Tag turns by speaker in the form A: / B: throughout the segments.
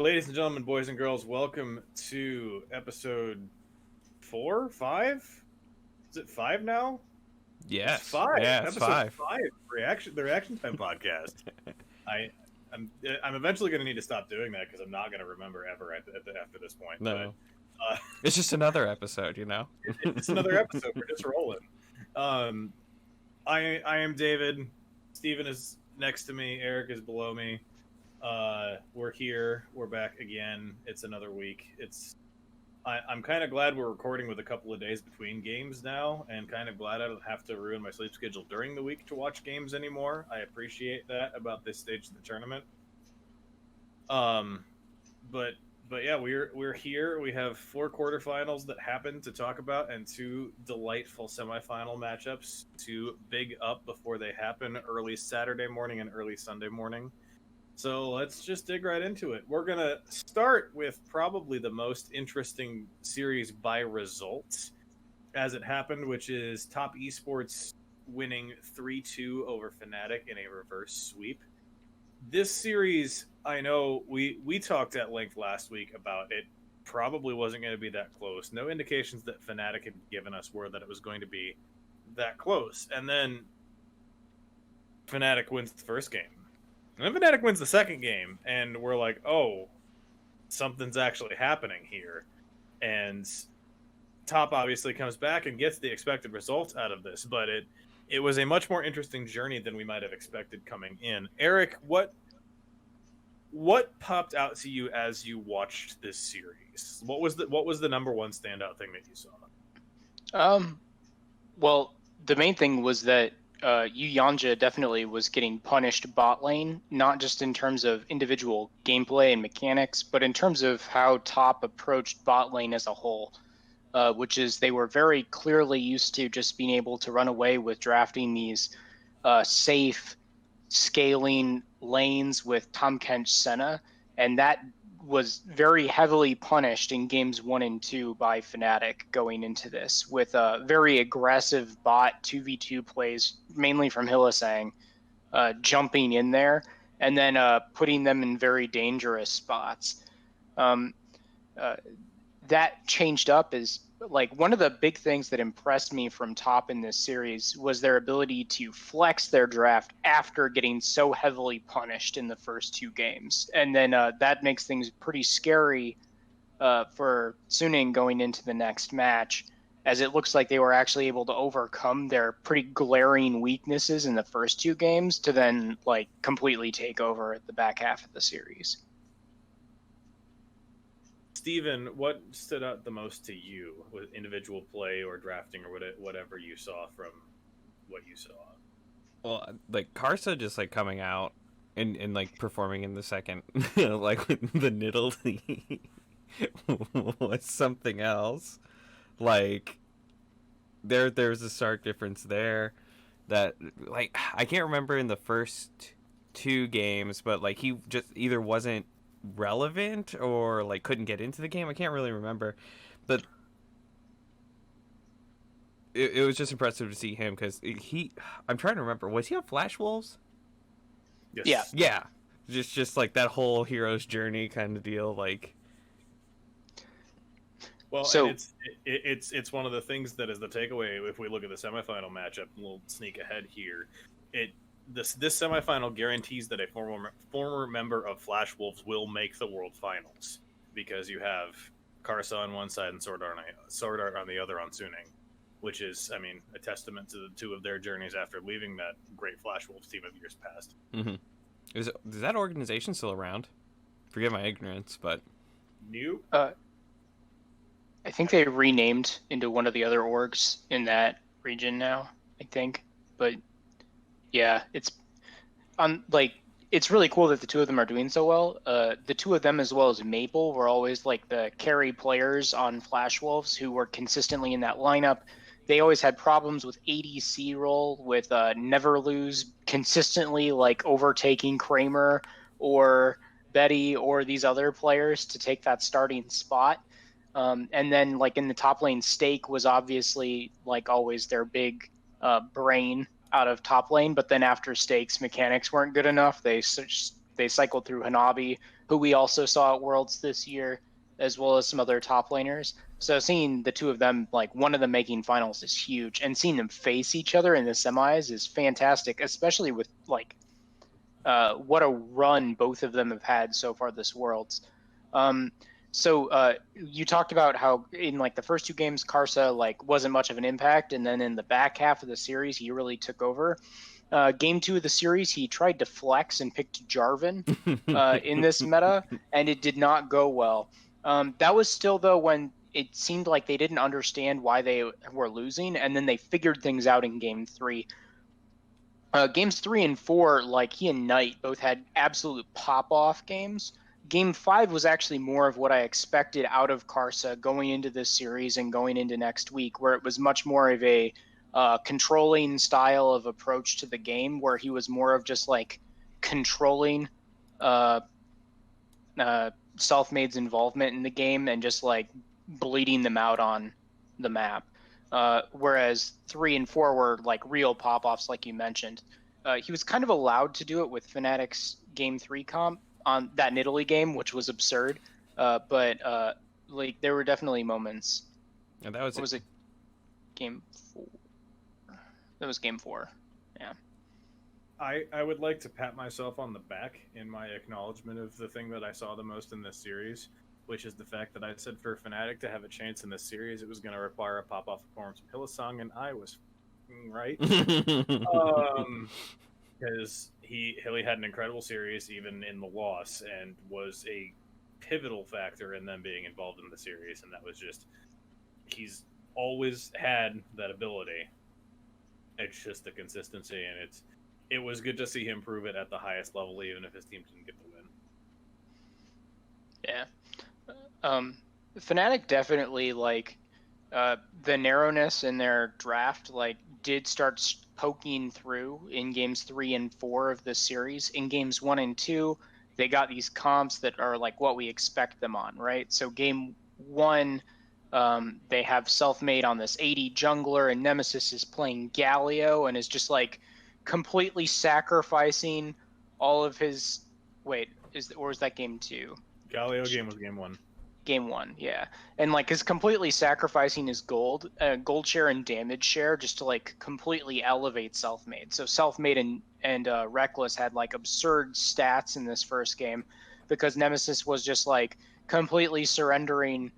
A: Ladies and gentlemen, boys and girls, welcome to episode 4, 5. Is it 5 now? It's
B: Yes.
A: 5.
B: Yeah, it's
A: Episode
B: 5.
A: 5. The Reaction Time podcast. I'm eventually going to need to stop doing that because I'm not going to remember ever after this point.
B: No.
A: But,
B: It's just another episode, you know?
A: it's another episode. We're just rolling. I am David. Steven is next to me. Eric is below me. We're here. We're back again. It's another week. I'm kind of glad we're recording with a couple of days between games now, and kind of glad I don't have to ruin my sleep schedule during the week to watch games anymore. I appreciate that about this stage of the tournament. But yeah, we're here. We have 4 quarterfinals that happen to talk about, and 2 delightful semifinal matchups to big up before they happen early Saturday morning and early Sunday morning. So let's just dig right into it. We're going to start with probably the most interesting series by results as it happened, which is Top Esports winning 3-2 over Fnatic in a reverse sweep. This series, I know we talked at length last week about it probably wasn't going to be that close. No indications that Fnatic had given us were that it was going to be that close. And then Fnatic wins the first game. And then Fnatic wins the second game, and we're like, oh, something's actually happening here. And Top obviously comes back and gets the expected results out of this, but it was a much more interesting journey than we might have expected coming in. Eric, what popped out to you as you watched this series? What was the number one standout thing that you saw?
C: Well, the main thing was that Yanja definitely was getting punished bot lane, not just in terms of individual gameplay and mechanics, but in terms of how Top approached bot lane as a whole, which is they were very clearly used to just being able to run away with drafting these safe scaling lanes with Tahm Kench Senna, and that was very heavily punished in games 1 and 2 by Fnatic going into this, with very aggressive bot 2v2 plays, mainly from Hylissang, jumping in there and then putting them in very dangerous spots. That changed up is like one of the big things that impressed me from Top in this series was their ability to flex their draft after getting so heavily punished in the first 2 games. And then that makes things pretty scary for Suning going into the next match, as it looks like they were actually able to overcome their pretty glaring weaknesses in the first 2 games to then like completely take over at the back half of the series.
A: Steven, what stood out the most to you with individual play or drafting or whatever you saw from what you saw?
B: Well, like Karsa just like coming out and like performing in the second, like with the Niddle was something else. Like there's a stark difference there that like I can't remember in the first 2 games, but like he just either wasn't relevant or like couldn't get into the game. I can't really remember, but it was just impressive to see him because I'm trying to remember, was he on Flash Wolves?
A: Yes.
B: Yeah, just like that whole hero's journey kind of deal. Like,
A: well, so and it's one of the things that is the takeaway if we look at the semifinal matchup. We'll sneak ahead here. This semifinal guarantees that a former member of Flash Wolves will make the World Finals, because you have Karsa on one side and Sword Art on the other on Suning, which is, I mean, a testament to the 2 of their journeys after leaving that great Flash Wolves team of years past.
B: Mm-hmm. Is that organization still around? Forgive my ignorance, but
A: new.
C: I think they renamed into one of the other orgs in that region now, I think, but. Yeah, it's really cool that the 2 of them are doing so well. The 2 of them, as well as Maple, were always like the carry players on Flash Wolves who were consistently in that lineup. They always had problems with ADC role, with Never Lose consistently like overtaking Kramer or Betty or these other players to take that starting spot. And then like in the top lane, Stake was obviously like always their big brain out of top lane, but then after Stakes mechanics weren't good enough, they they cycled through Hanabi, who we also saw at Worlds this year, as well as some other top laners. So seeing the two of them, like one of them making finals, is huge, and seeing them face each other in the semis is fantastic, especially with like what a run both of them have had so far this Worlds. So you talked about how in like the first two games, Karsa like wasn't much of an impact, and then in the back half of the series, he really took over. Game 2 of the series, he tried to flex and picked Jarvan in this meta, and it did not go well. That was still though when it seemed like they didn't understand why they were losing, and then they figured things out in Game 3. Games 3 and 4, like he and Knight both had absolute pop-off games. Game 5 was actually more of what I expected out of Karsa going into this series and going into next week, where it was much more of a controlling style of approach to the game, where he was more of just like controlling uh, Selfmade's involvement in the game and just like bleeding them out on the map. Whereas 3 and 4 were like real pop-offs, like you mentioned. He was kind of allowed to do it with Fnatic's Game 3 comp on that Nidalee game, which was absurd. But like there were definitely moments.
B: And that was
C: what was it? Game 4. That was Game 4. Yeah.
A: I would like to pat myself on the back in my acknowledgement of the thing that I saw the most in this series, which is the fact that I said for Fnatic to have a chance in this series, it was going to require a pop-off performance from Hillsong, and I was right. Because Hilly had an incredible series even in the loss and was a pivotal factor in them being involved in the series, and that was just, he's always had that ability. It's just the consistency, and it was good to see him prove it at the highest level, even if his team didn't get the win.
C: Yeah. Fnatic definitely like the narrowness in their draft like did start poking through in games 3 and 4 of this series. In games 1 and 2, they got these comps that are like what we expect them on, right? So game 1, they have Selfmade on this 80 jungler, and Nemesis is playing Galio and is just like completely sacrificing all of his. Wait, is that game 2?
A: Galio game was game 1.
C: Game 1, yeah, and like is completely sacrificing his gold share and damage share just to like completely elevate Selfmade. So Selfmade and Reckless had like absurd stats in this first game because Nemesis was just like completely surrendering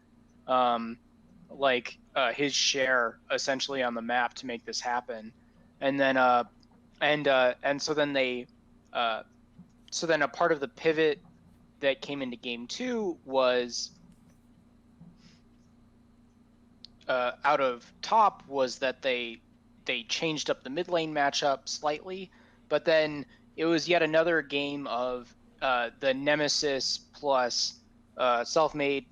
C: his share essentially on the map to make this happen. And then so then a part of the pivot that came into game 2 was out of top was that they changed up the mid lane matchup slightly, but then it was yet another game of the Nemesis plus Selfmade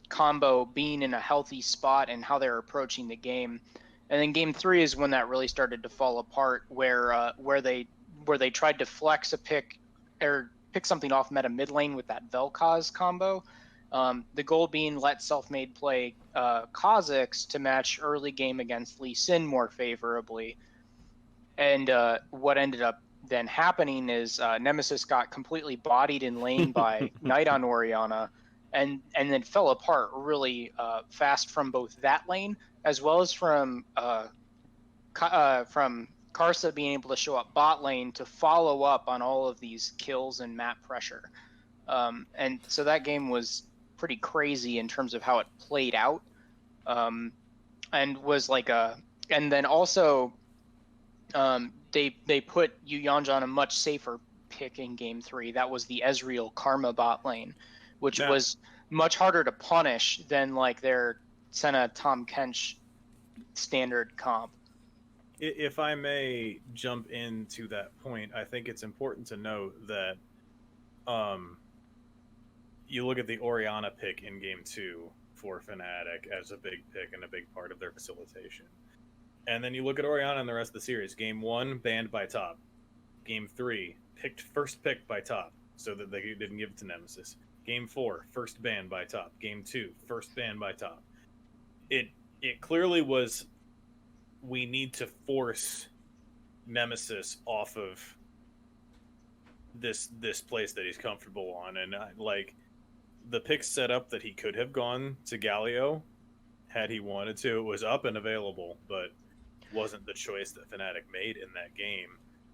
C: combo being in a healthy spot and how they're approaching the game. And then game 3 is when that really started to fall apart, where they tried to flex a pick or pick something off meta mid lane with that Vel'Koz combo. The goal being let Selfmade play Kha'Zix to match early game against Lee Sin more favorably. And what ended up then happening is Nemesis got completely bodied in lane by Knight on Orianna, and then fell apart really fast from both that lane as well as from Karsa being able to show up bot lane to follow up on all of these kills and map pressure. And so that game was pretty crazy in terms of how it played out, and was like and then also they put Yu Yanja on a much safer pick in game 3. That was the Ezreal Karma bot lane, which was much harder to punish than like their Senna Tom Kench standard comp.
A: If I may jump into that point, I think it's important to note that you look at the Orianna pick in game 2 for Fnatic as a big pick and a big part of their facilitation. And then you look at Orianna in the rest of the series. Game 1, banned by top. Game 3, first pick by top, so that they didn't give it to Nemesis. Game 4, first ban by top. Game 2, first ban by top. It clearly was, we need to force Nemesis off of this place that he's comfortable on, and like the pick set up that he could have gone to Galio had he wanted to. It was up and available, but wasn't the choice that Fnatic made in that game.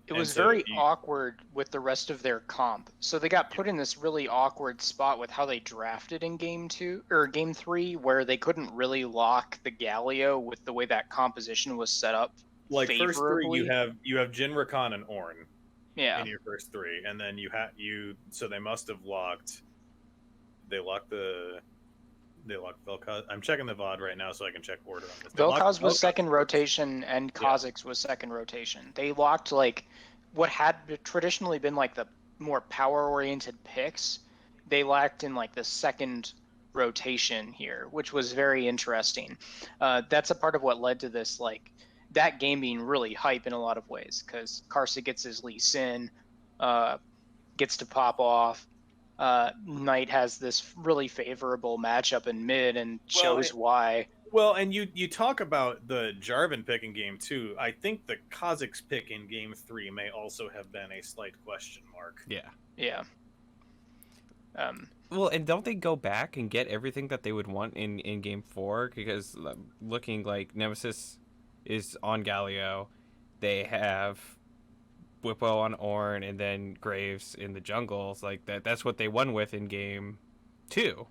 C: It
A: And
C: was
A: so
C: very awkward with the rest of their comp. So they got put in this really awkward spot with how they drafted in game 2 or game 3, where they couldn't really lock the Galio with the way that composition was set up.
A: like first three,
C: favorably.
A: you have Jin, Rakan, and Ornn
C: Yeah.
A: in your first three, and then so they must have locked. They locked Vel'Koz. I'm checking the VOD right now so I can check order on this.
C: Vel'Koz was second rotation and Kha'Zix was second rotation. They locked like what had traditionally been like the more power-oriented picks. They lacked in like the second rotation here, which was very interesting. That's a part of what led to this, like that game being really hype in a lot of ways, because Karsa gets his Lee Sin, gets to pop off. Knight has this really favorable matchup in mid and shows why.
A: Well, and you talk about the Jarvan pick in game 2. I think the Kha'Zix pick in game 3 may also have been a slight question mark.
B: Yeah.
C: Yeah.
B: Well, and don't they go back and get everything that they would want in game 4? Because looking like Nemesis is on Galio, they have Whippo on Ornn, and then Graves in the jungles. Like that's what they won with in game 2.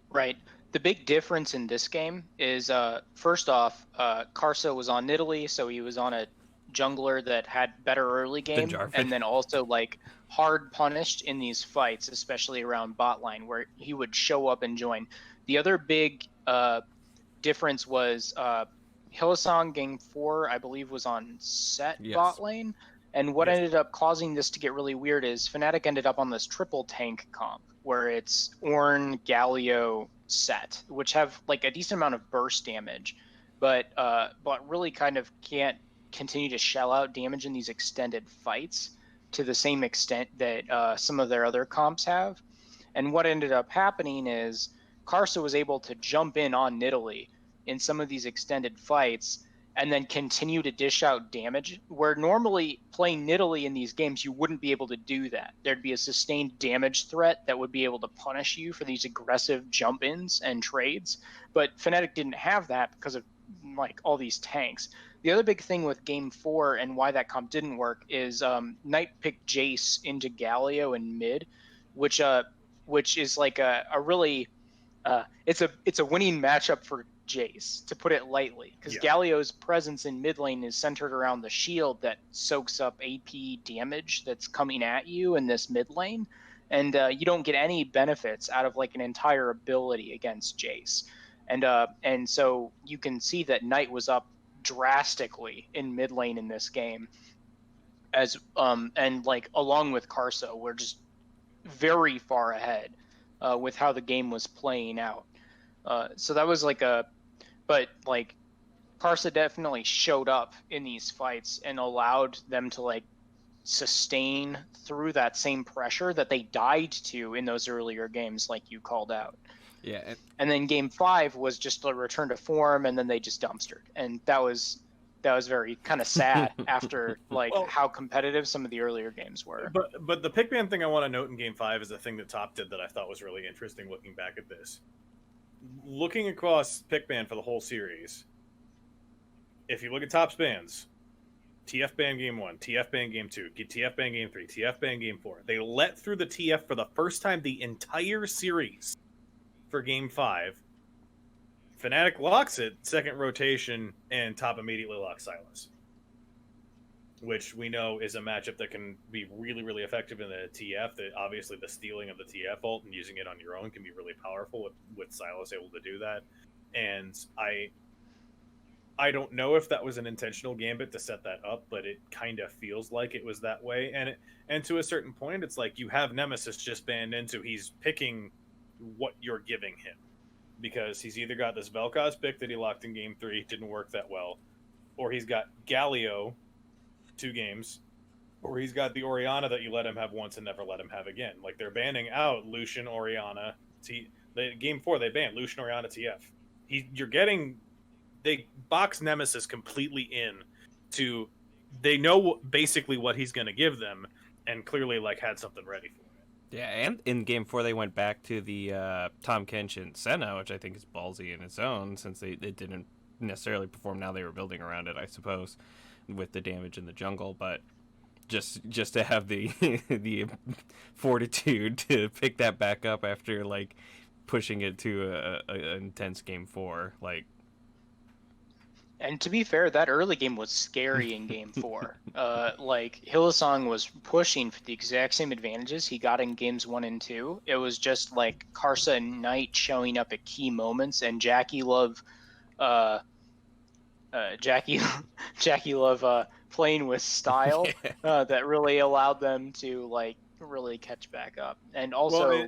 C: Right. The big difference in this game is, first off, Karsa was on Nidalee, so he was on a jungler that had better early game, and then also like hard punished in these fights, especially around bot line, where he would show up and join. The other big difference was Hylissang game 4, I believe, was on set bot lane. And what ended up causing this to get really weird is Fnatic ended up on this triple tank comp, where it's Ornn, Galio, Set, which have like a decent amount of burst damage, but really kind of can't continue to shell out damage in these extended fights to the same extent that some of their other comps have. And what ended up happening is Karsa was able to jump in on Nidalee in some of these extended fights and then continue to dish out damage, where normally playing Nidalee in these games, you wouldn't be able to do that. There'd be a sustained damage threat that would be able to punish you for these aggressive jump-ins and trades, but Fnatic didn't have that because of like all these tanks. The other big thing with Game 4 and why that comp didn't work is Knight picked Jace into Galio in mid, which is like a really it's a winning matchup for Jace, to put it lightly, because Galio's presence in mid lane is centered around the shield that soaks up AP damage that's coming at you in this mid lane, and you don't get any benefits out of like an entire ability against Jace, and so you can see that Knight was up drastically in mid lane in this game, as and like along with Karsa, we're just very far ahead with how the game was playing out. So that was like but like Karsa definitely showed up in these fights and allowed them to like sustain through that same pressure that they died to in those earlier games, like you called out.
B: Yeah.
C: And then game 5 was just a return to form, and then they just dumpstered. And that was very kind of sad after like how competitive some of the earlier games were.
A: But the pick ban thing I want to note in game 5 is a thing that Top did that I thought was really interesting looking back at this. Looking across pick ban for the whole series, if you look at Top's bans, TF ban game 1, TF ban game 2, TF ban game 3, TF ban game 4. They let through the TF for the first time the entire series for game 5. Fnatic locks it, second rotation, and Top immediately locks Sylas, which we know is a matchup that can be really, really effective in the TF. That obviously the stealing of the TF ult and using it on your own can be really powerful with Sylas able to do that. And I don't know if that was an intentional gambit to set that up, but it kind of feels like it was that way. And to a certain point, it's like you have Nemesis just banned into, he's picking what you're giving him. Because he's either got this Vel'Koz pick that he locked in game 3, didn't work that well, or he's got Galio 2 games, or he's got the Orianna that you let him have once and never let him have again. Like, they're banning out Lucian, Orianna. Game 4, they banned Lucian, Orianna, TF. They box Nemesis completely in to, they know basically what he's going to give them, and clearly like had something ready for it.
B: Yeah, and in Game 4 they went back to the Tom Kenshin Senna, which I think is ballsy in its own, since it didn't necessarily perform. Now they were building around it, I suppose, with the damage in the jungle, but just to have the the fortitude to pick that back up after like pushing it to an intense Game 4, like.
C: And to be fair, that early game was scary in Game 4. Like, Hillsong was pushing for the exact same advantages he got in Games 1 and 2. It was just, like, Karsa and Knight showing up at key moments, and Jackie Love playing with style that really allowed them to, like, really catch back up. And also,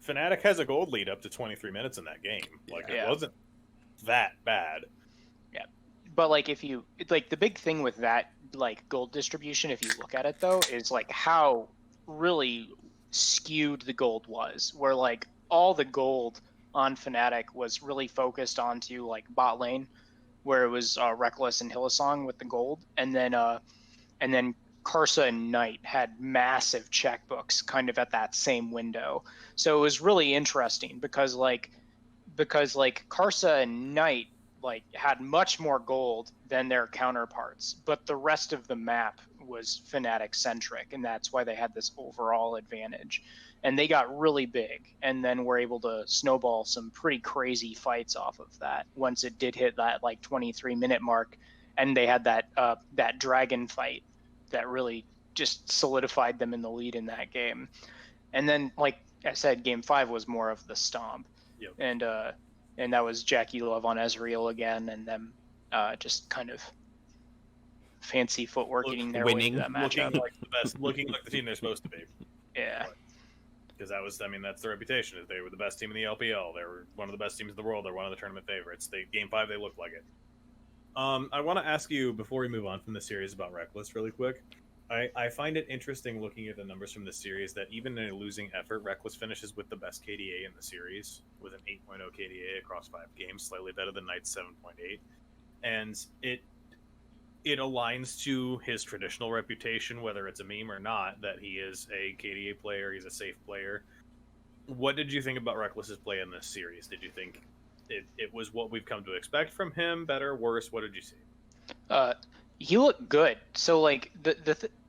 A: Fnatic has a gold lead up to 23 minutes in that game. Like, it wasn't that bad.
C: Yeah, but like the big thing with that like gold distribution, if you look at it though, is like how really skewed the gold was, where like all the gold on Fnatic was really focused onto like bot lane, where it was Reckless and Hillsong with the gold, and then Karsa and Knight had massive checkbooks kind of at that same window. So it was really interesting because Karsa and Knight like had much more gold than their counterparts, but the rest of the map was Fnatic centric, and that's why they had this overall advantage. And they got really big, and then were able to snowball some pretty crazy fights off of that once it did hit that like 23-minute mark, and they had that dragon fight that really just solidified them in the lead in that game. And then, like I said, Game 5 was more of the stomp.
A: Yep.
C: And that was Jackie Love on Ezreal again, and them just kind of fancy footwork getting their way to that matchup.
A: Looking like the team they're supposed to be.
C: Yeah.
A: Because that's their reputation. They were the best team in the LPL. They were one of the best teams in the world. They're one of the tournament favorites. Game 5, they looked like it. I want to ask you, before we move on from the series, about Reckless really quick. I find it interesting looking at the numbers from the series that even in a losing effort, Reckless finishes with the best KDA in the series, with an 8.0 KDA across 5 games, slightly better than Knight's 7.8. And it aligns to his traditional reputation, whether it's a meme or not, that he is a KDA player, he's a safe player. What did you think about Reckless's play in this series? Did you think it was what we've come to expect from him, better, worse? What did you see?
C: He looked good. So like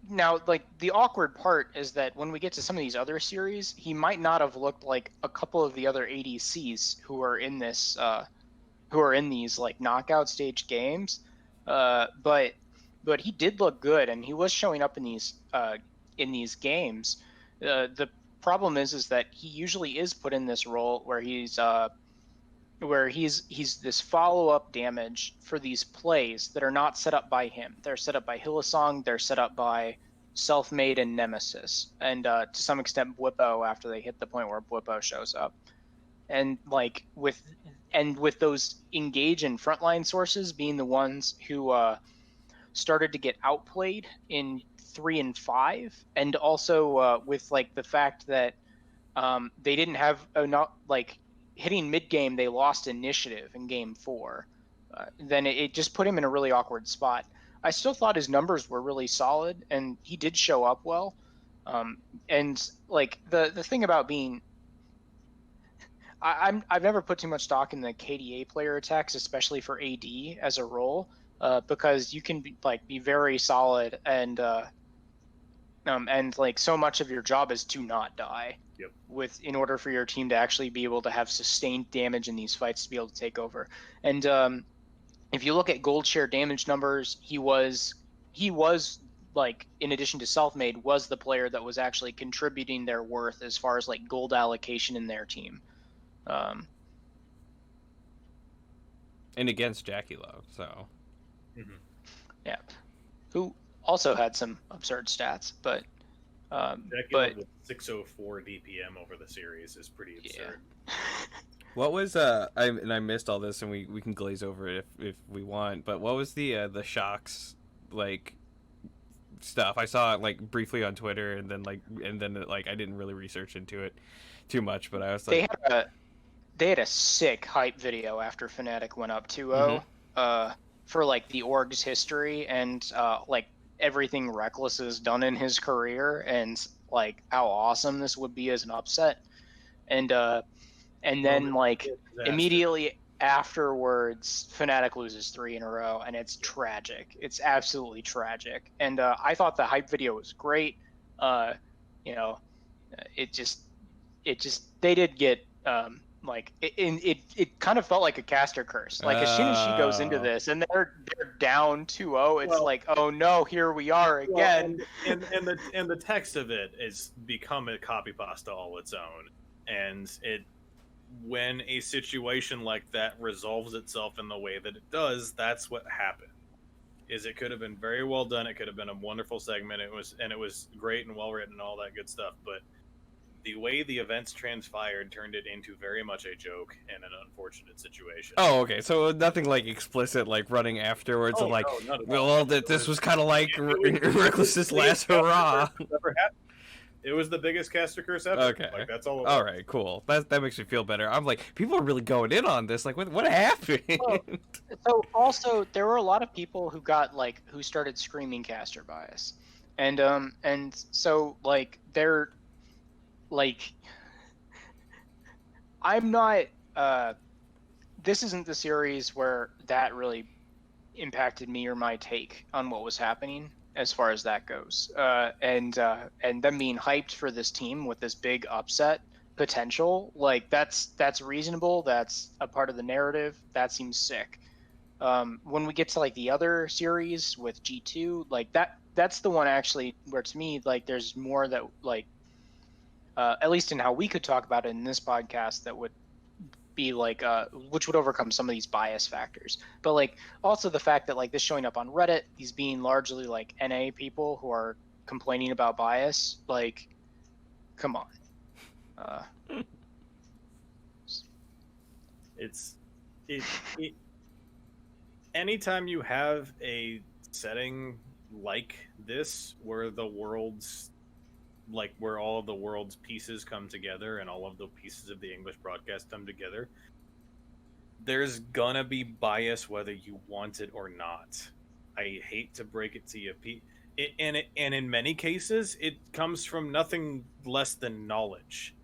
C: now like the awkward part is that when we get to some of these other series, he might not have looked like a couple of the other ADCs who are in this who are in these like knockout stage games. But he did look good, and he was showing up in these games. The problem is that he usually is put in this role where he's this follow-up damage for these plays that are not set up by him. They're set up by Hillsong, they're set up by Selfmade and Nemesis, and to some extent Bwipo after they hit the point where Bwipo shows up. And like with those engage and frontline sources being the ones who started to get outplayed in 3 and 5, and also with like the fact that they didn't have not like hitting mid game, they lost initiative in Game 4. Then it just put him in a really awkward spot. I still thought his numbers were really solid, and he did show up well. And like the thing about being, I've never put too much stock in the KDA player attacks, especially for AD as a role, because you can be very solid and like so much of your job is to not die.
A: Yep.
C: In order for your team to actually be able to have sustained damage in these fights to be able to take over. And if you look at gold share damage numbers, he was like, in addition to Selfmade, was the player that was actually contributing their worth as far as like gold allocation in their team.
B: And against Jackie Love, so.
A: Mm-hmm.
C: Yeah. Who also had some absurd stats, but
A: with 604 DPM over the series is pretty absurd.
C: Yeah.
B: What was I missed all this, and we can glaze over it if we want, but what was the shocks like stuff? I saw it like briefly on Twitter, and then I didn't really research into it too much, but I was like,
C: they had a sick hype video after Fnatic went up 2-0 for like the org's history, and like everything Reckless has done in his career and like how awesome this would be as an upset. And then like immediately afterwards, Fnatic loses 3 in a row, and it's tragic. It's absolutely tragic. And I thought the hype video was great. You know, it just they did get like it kind of felt like a caster curse. Like as soon as she goes into this and they're down 2-0, it's like, oh no, here we are again.
A: Well, and the text of it is become a copy pasta all its own, and when a situation like that resolves itself in the way that it does, that's what happened. Is it could have been very well done. It could have been a wonderful segment. It was great and well written and all that good stuff, but the way the events transpired turned it into very much a joke and an unfortunate situation.
B: Oh, okay. So nothing like explicit, like running afterwards, and like,
A: no,
B: well, that this was kind of like Reckless's last hurrah.
A: It was the biggest caster curse ever.
B: Okay.
A: Like, that's all.
B: All right, cool. That makes me feel better. I'm like, people are really going in on this. Like, what happened?
C: Well, so also there were a lot of people who got like who started screaming caster bias, and so like they're like, I'm not. This isn't the series where that really impacted me or my take on what was happening as far as that goes. And them being hyped for this team with this big upset potential, like that's reasonable. That's a part of the narrative. That seems sick. When we get to like the other series with G2, like that's the one actually where to me like there's more that like at least in how we could talk about it in this podcast that would be like which would overcome some of these bias factors, but like also the fact that like this showing up on Reddit, these being largely like NA people who are complaining about bias, like come on.
A: It's anytime you have a setting like this where the world's like where all of the world's pieces come together and all of the pieces of the English broadcast come together, there's gonna be bias whether you want it or not. I hate to break it to you, Pete. And in many cases, it comes from nothing less than knowledge.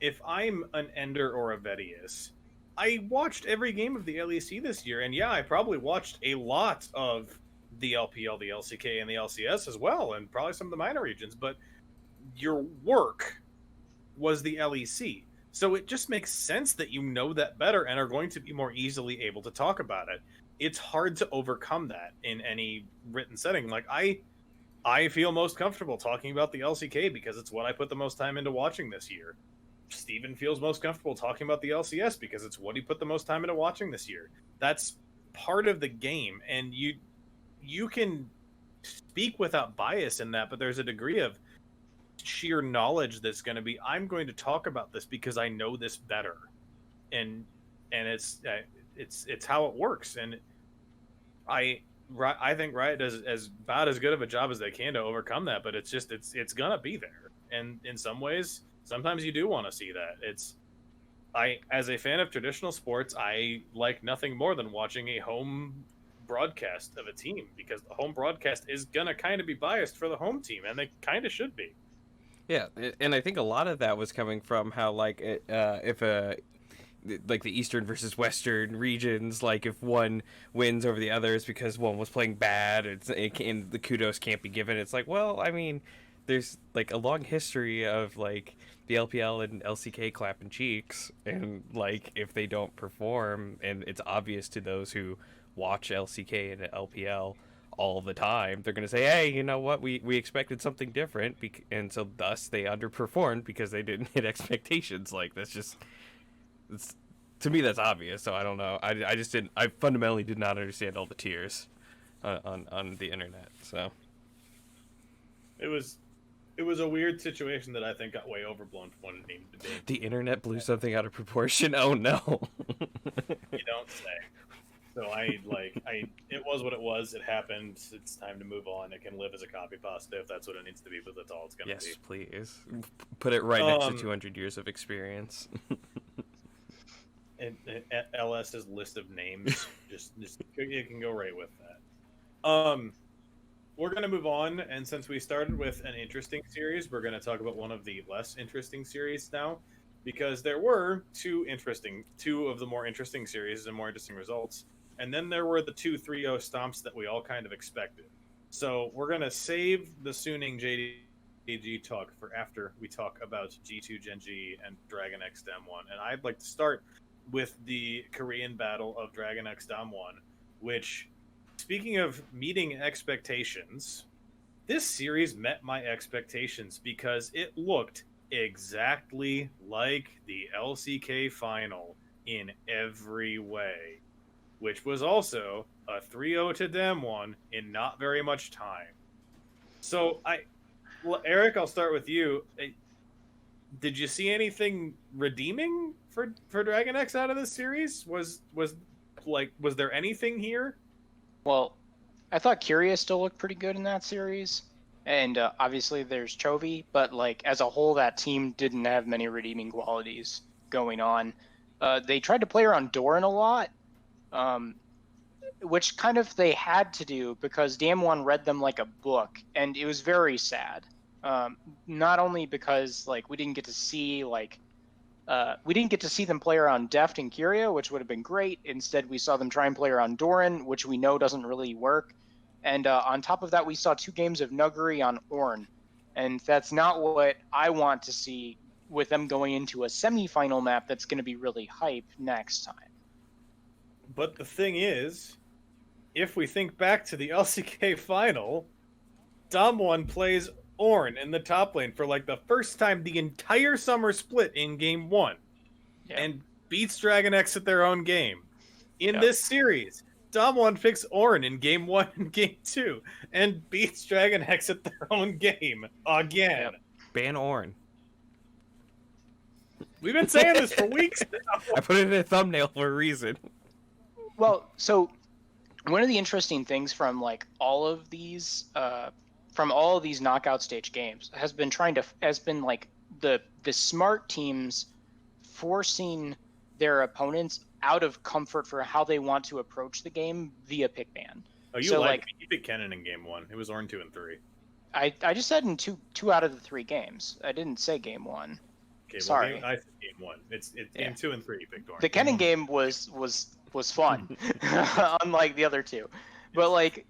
A: If I'm an Ender or a Vedius, I watched every game of the LEC this year, and yeah, I probably watched a lot of the LPL, the LCK, and the LCS as well, and probably some of the minor regions, but your work was the LEC. So it just makes sense that you know that better and are going to be more easily able to talk about it. It's hard to overcome that in any written setting. Like I feel most comfortable talking about the LCK because it's what I put the most time into watching this year. Steven feels most comfortable talking about the LCS because it's what he put the most time into watching this year. That's part of the game, and you can speak without bias in that, but there's a degree of sheer knowledge that's going to be, I'm going to talk about this because I know this better, and it's how it works. And I think Riot does as about as good of a job as they can to overcome that, but it's gonna be there. And in some ways, sometimes you do want to see that. As a fan of traditional sports, I like nothing more than watching a home broadcast of a team, because the home broadcast is gonna kind of be biased for the home team, and they kind of should be.
B: Yeah, and I think a lot of that was coming from how like if like the eastern versus western regions, like if one wins over the others because one was playing bad, and the kudos can't be given. It's like, well, I mean, there's like a long history of like the LPL and LCK clapping cheeks, and like if they don't perform, and it's obvious to those who watch LCK and LPL all the time, they're going to say, hey, you know what, we expected something different, and so thus they underperformed because they didn't hit expectations. Like it's to me that's obvious. So I don't know, I fundamentally did not understand all the tiers on the internet. So
A: it was a weird situation that I think got way overblown from what it needed to be.
B: The internet blew something out of proportion. Oh no.
A: You don't say. So it was what it was. It happened. It's time to move on. It can live as a copy pasta if that's what it needs to be, but that's all it's going to be.
B: Yes, please. Put it right next to 200 years of experience.
A: And LS's list of names, just you can go right with that. we're going to move on, and since we started with an interesting series, we're going to talk about one of the less interesting series now, because there were two of the more interesting series and more interesting results, and then there were the 2-3-0 stomps that we all kind of expected. So we're going to save the Suning JDG talk for after we talk about G2 Gen G and Dragon X Dam 1, and I'd like to start with the Korean battle of Dragon X Dam 1, which, speaking of meeting expectations, this series met my expectations because it looked exactly like the LCK final in every way, which was also a 3-0 to Dem 1 in not very much time. So Eric, I'll start with you. Did you see anything redeeming for Dragon X out of this series? Was there anything here?
C: Well, I thought Curia still looked pretty good in that series, and obviously there's Chovy, but like as a whole, that team didn't have many redeeming qualities going on. They tried to play around Doran a lot, which kind of they had to do because Damwon read them like a book, and it was very sad. Not only because like we didn't get to see them play around Deft and Curia, which would have been great. Instead, we saw them try and play around Doran, which we know doesn't really work. And on top of that, we saw 2 games of Nuggery on Ornn. And that's not what I want to see with them going into a semifinal map that's going to be really hype next time.
A: But the thing is, if we think back to the LCK final, Damwon plays Ornn in the top lane for like the first time the entire summer split in game 1, and beats Dragon X at their own game. In this series, Damwon picks Ornn in game 1 and game 2 and beats Dragon X at their own game again.
B: Ban Ornn.
A: We've been saying this for weeks now.
B: I put it in a thumbnail for a reason.
C: Well, so one of the interesting things from like all of these knockout stage games has been like the smart teams forcing their opponents out of comfort for how they want to approach the game via pick ban.
A: Oh, you picked Kennen in game 1. It was Ornn 2 and 3.
C: I just said in two out of the 3 games. I didn't say game 1.
A: Okay,
C: sorry.
A: I said game 1. It's game 2 and 3. You picked Ornn.
C: The Kennen game was fun, unlike the other 2, but like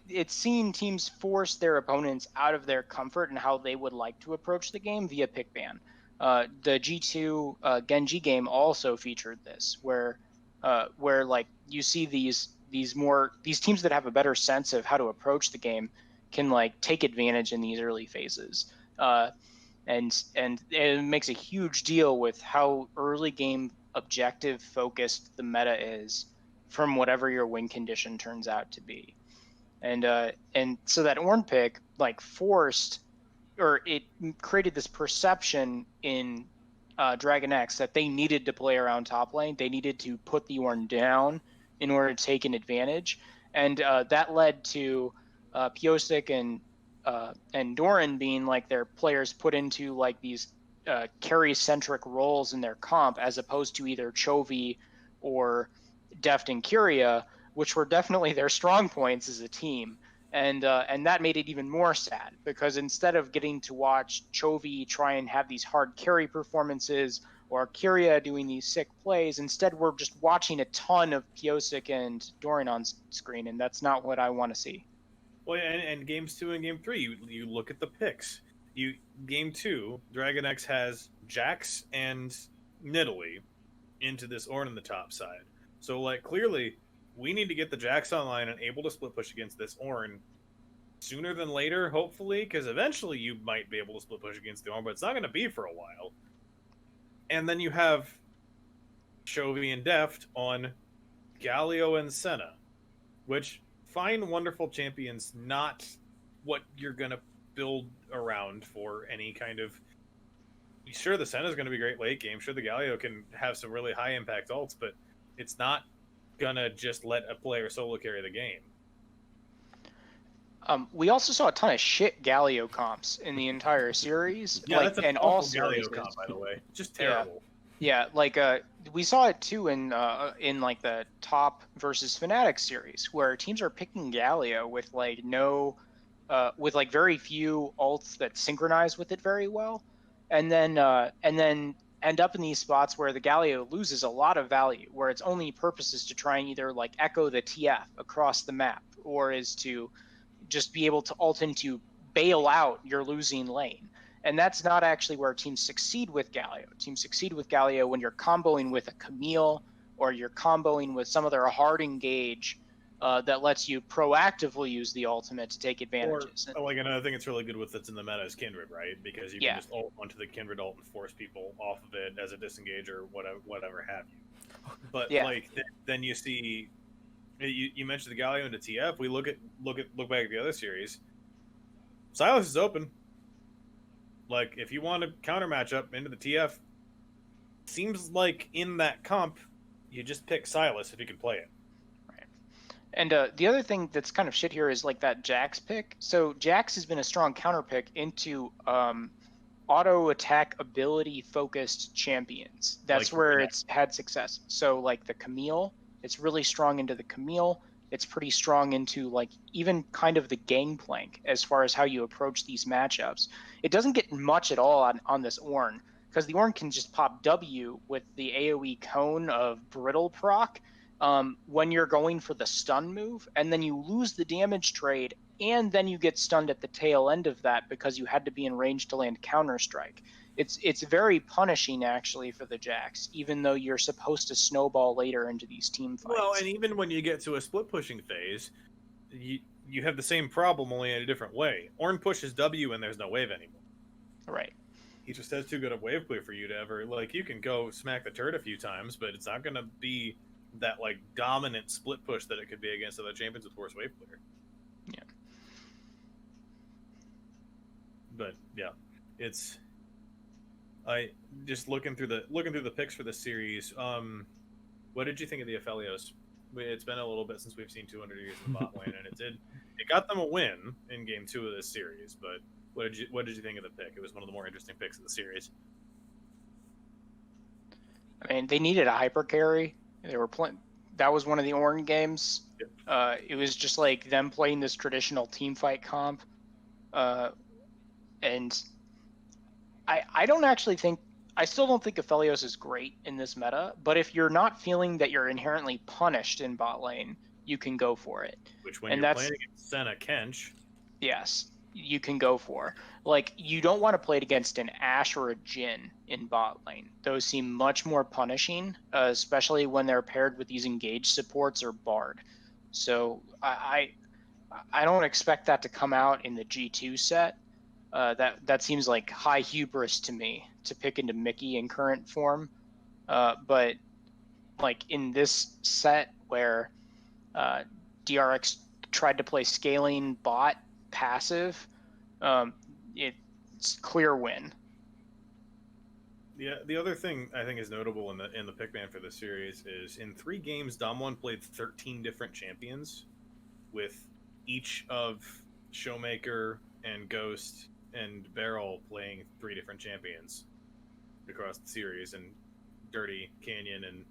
C: it's seen teams force their opponents out of their comfort and how they would like to approach the game via pick ban. The G2 Genji game also featured this, where like you see these teams that have a better sense of how to approach the game can like take advantage in these early phases. And it makes a huge deal with how early game objective focused the meta is from whatever your win condition turns out to be. And so that Ornn pick like it created this perception in Dragon X that they needed to play around top lane. They needed to put the Ornn down in order to take an advantage. And that led to Piosik and Doran being like their players put into like these carry-centric roles in their comp, as opposed to either Chovy or Deft and Curia, which were definitely their strong points as a team. And that made it even more sad, because instead of getting to watch Chovy try and have these hard carry performances or Curia doing these sick plays, instead we're just watching a ton of Piosik and Doran on screen, and that's not what I want to see.
A: Well, and games 2 and game 3, you look at the picks. Game 2, Dragon X has Jax and Nidalee into this Ornn in the top side. So, like, clearly, we need to get the Jax online and able to split push against this Ornn sooner than later, hopefully, because eventually you might be able to split push against the Ornn, but it's not going to be for a while. And then you have Chovy and Deft on Galio and Senna, which, fine, wonderful champions, not what you're going to build around for any kind of... Sure, the Senna's going to be great late game. Sure, the Galio can have some really high impact ults, but it's not gonna just let a player solo carry the game.
C: We also saw a ton of shit Galio comps in the entire series.
A: Yeah, that's an awful Galio comp, by the way. Just terrible.
C: Yeah, like we saw it too in like the top versus Fnatic series, where teams are picking Galio with like no, with like very few ults that synchronize with it very well, and then end up in these spots where the Galio loses a lot of value, where its only purpose is to try and either like echo the TF across the map, or is to just be able to ult into bail out your losing lane. And that's not actually where teams succeed with Galio. Teams succeed with Galio when you're comboing with a Camille, or you're comboing with some other hard engage that lets you proactively use the ultimate to take advantages.
A: Or like another thing that's really good with that's in the meta is Kindred, right? Because you can
C: Yeah,
A: just ult onto the Kindred ult and force people off of it as a disengage or whatever have you. But
C: yeah,
A: like then you see, you mentioned the Galio into TF. We look back at the other series. Silas is open. Like if you want to counter matchup into the TF, seems like in that comp, you just pick Silas if you can play it.
C: right. And the other thing that's kind of shit here is like that Jax pick. So Jax has been a strong counter pick into auto attack ability focused champions. That's
A: Like
C: where
A: Renekton.
C: it's had success. So like the Camille, it's really strong into the Camille. It's pretty strong into like even kind of the gangplank as far as how you approach these matchups. It doesn't get much at all on this Ornn, because the Ornn can just pop W with the AoE cone of brittle proc when you're going for the stun move, and then you lose the damage trade, and then you get stunned at the tail end of that because you had to be in range to land counter strike. It's very punishing actually for the Jax, even though you're supposed to snowball later into these team fights.
A: Well, and even when you get to a split pushing phase, you have the same problem only in a different way. Ornn pushes W and there's no wave anymore.
C: Right.
A: He just has too good a wave clear for you to ever like. You can go smack the turret a few times, but it's not going to be that like dominant split push that it could be against other champions with worse wave clear.
C: Yeah.
A: But yeah, it's I just looking through the picks for the series. What did you think of the Aphelios? It's been a little bit since we've seen 200 years in the bot lane, and it got them a win in game 2 of this series. But what did you think of the pick? It was one of the more interesting picks of the series.
C: I mean, they needed a hyper carry. They were playing. That was one of the Ornn games.
A: Yep.
C: It was just like them playing this traditional team fight comp, and I don't actually think. I still don't think Aphelios is great in this meta, but if you're not feeling that you're inherently punished in bot lane, you can go for it.
A: Which when
C: And
A: you're
C: that's
A: playing against Senna Kench,
C: yes, you can go for. Like, you don't want to play it against an Ashe or a Jhin in bot lane. Those seem much more punishing, especially when they're paired with these engaged supports or Bard. So I don't expect that to come out in the G2 set. That seems like high hubris to me to pick into Mickey in current form. But like in this set where DRX tried to play scaling bot passive, it's clear win.
A: yeah. The other thing I think is notable in the pick ban for this series is in 3 games, Damwon played 13 different champions, with each of Showmaker and Ghost and Beryl playing 3 different champions across the series, and Dirty Canyon and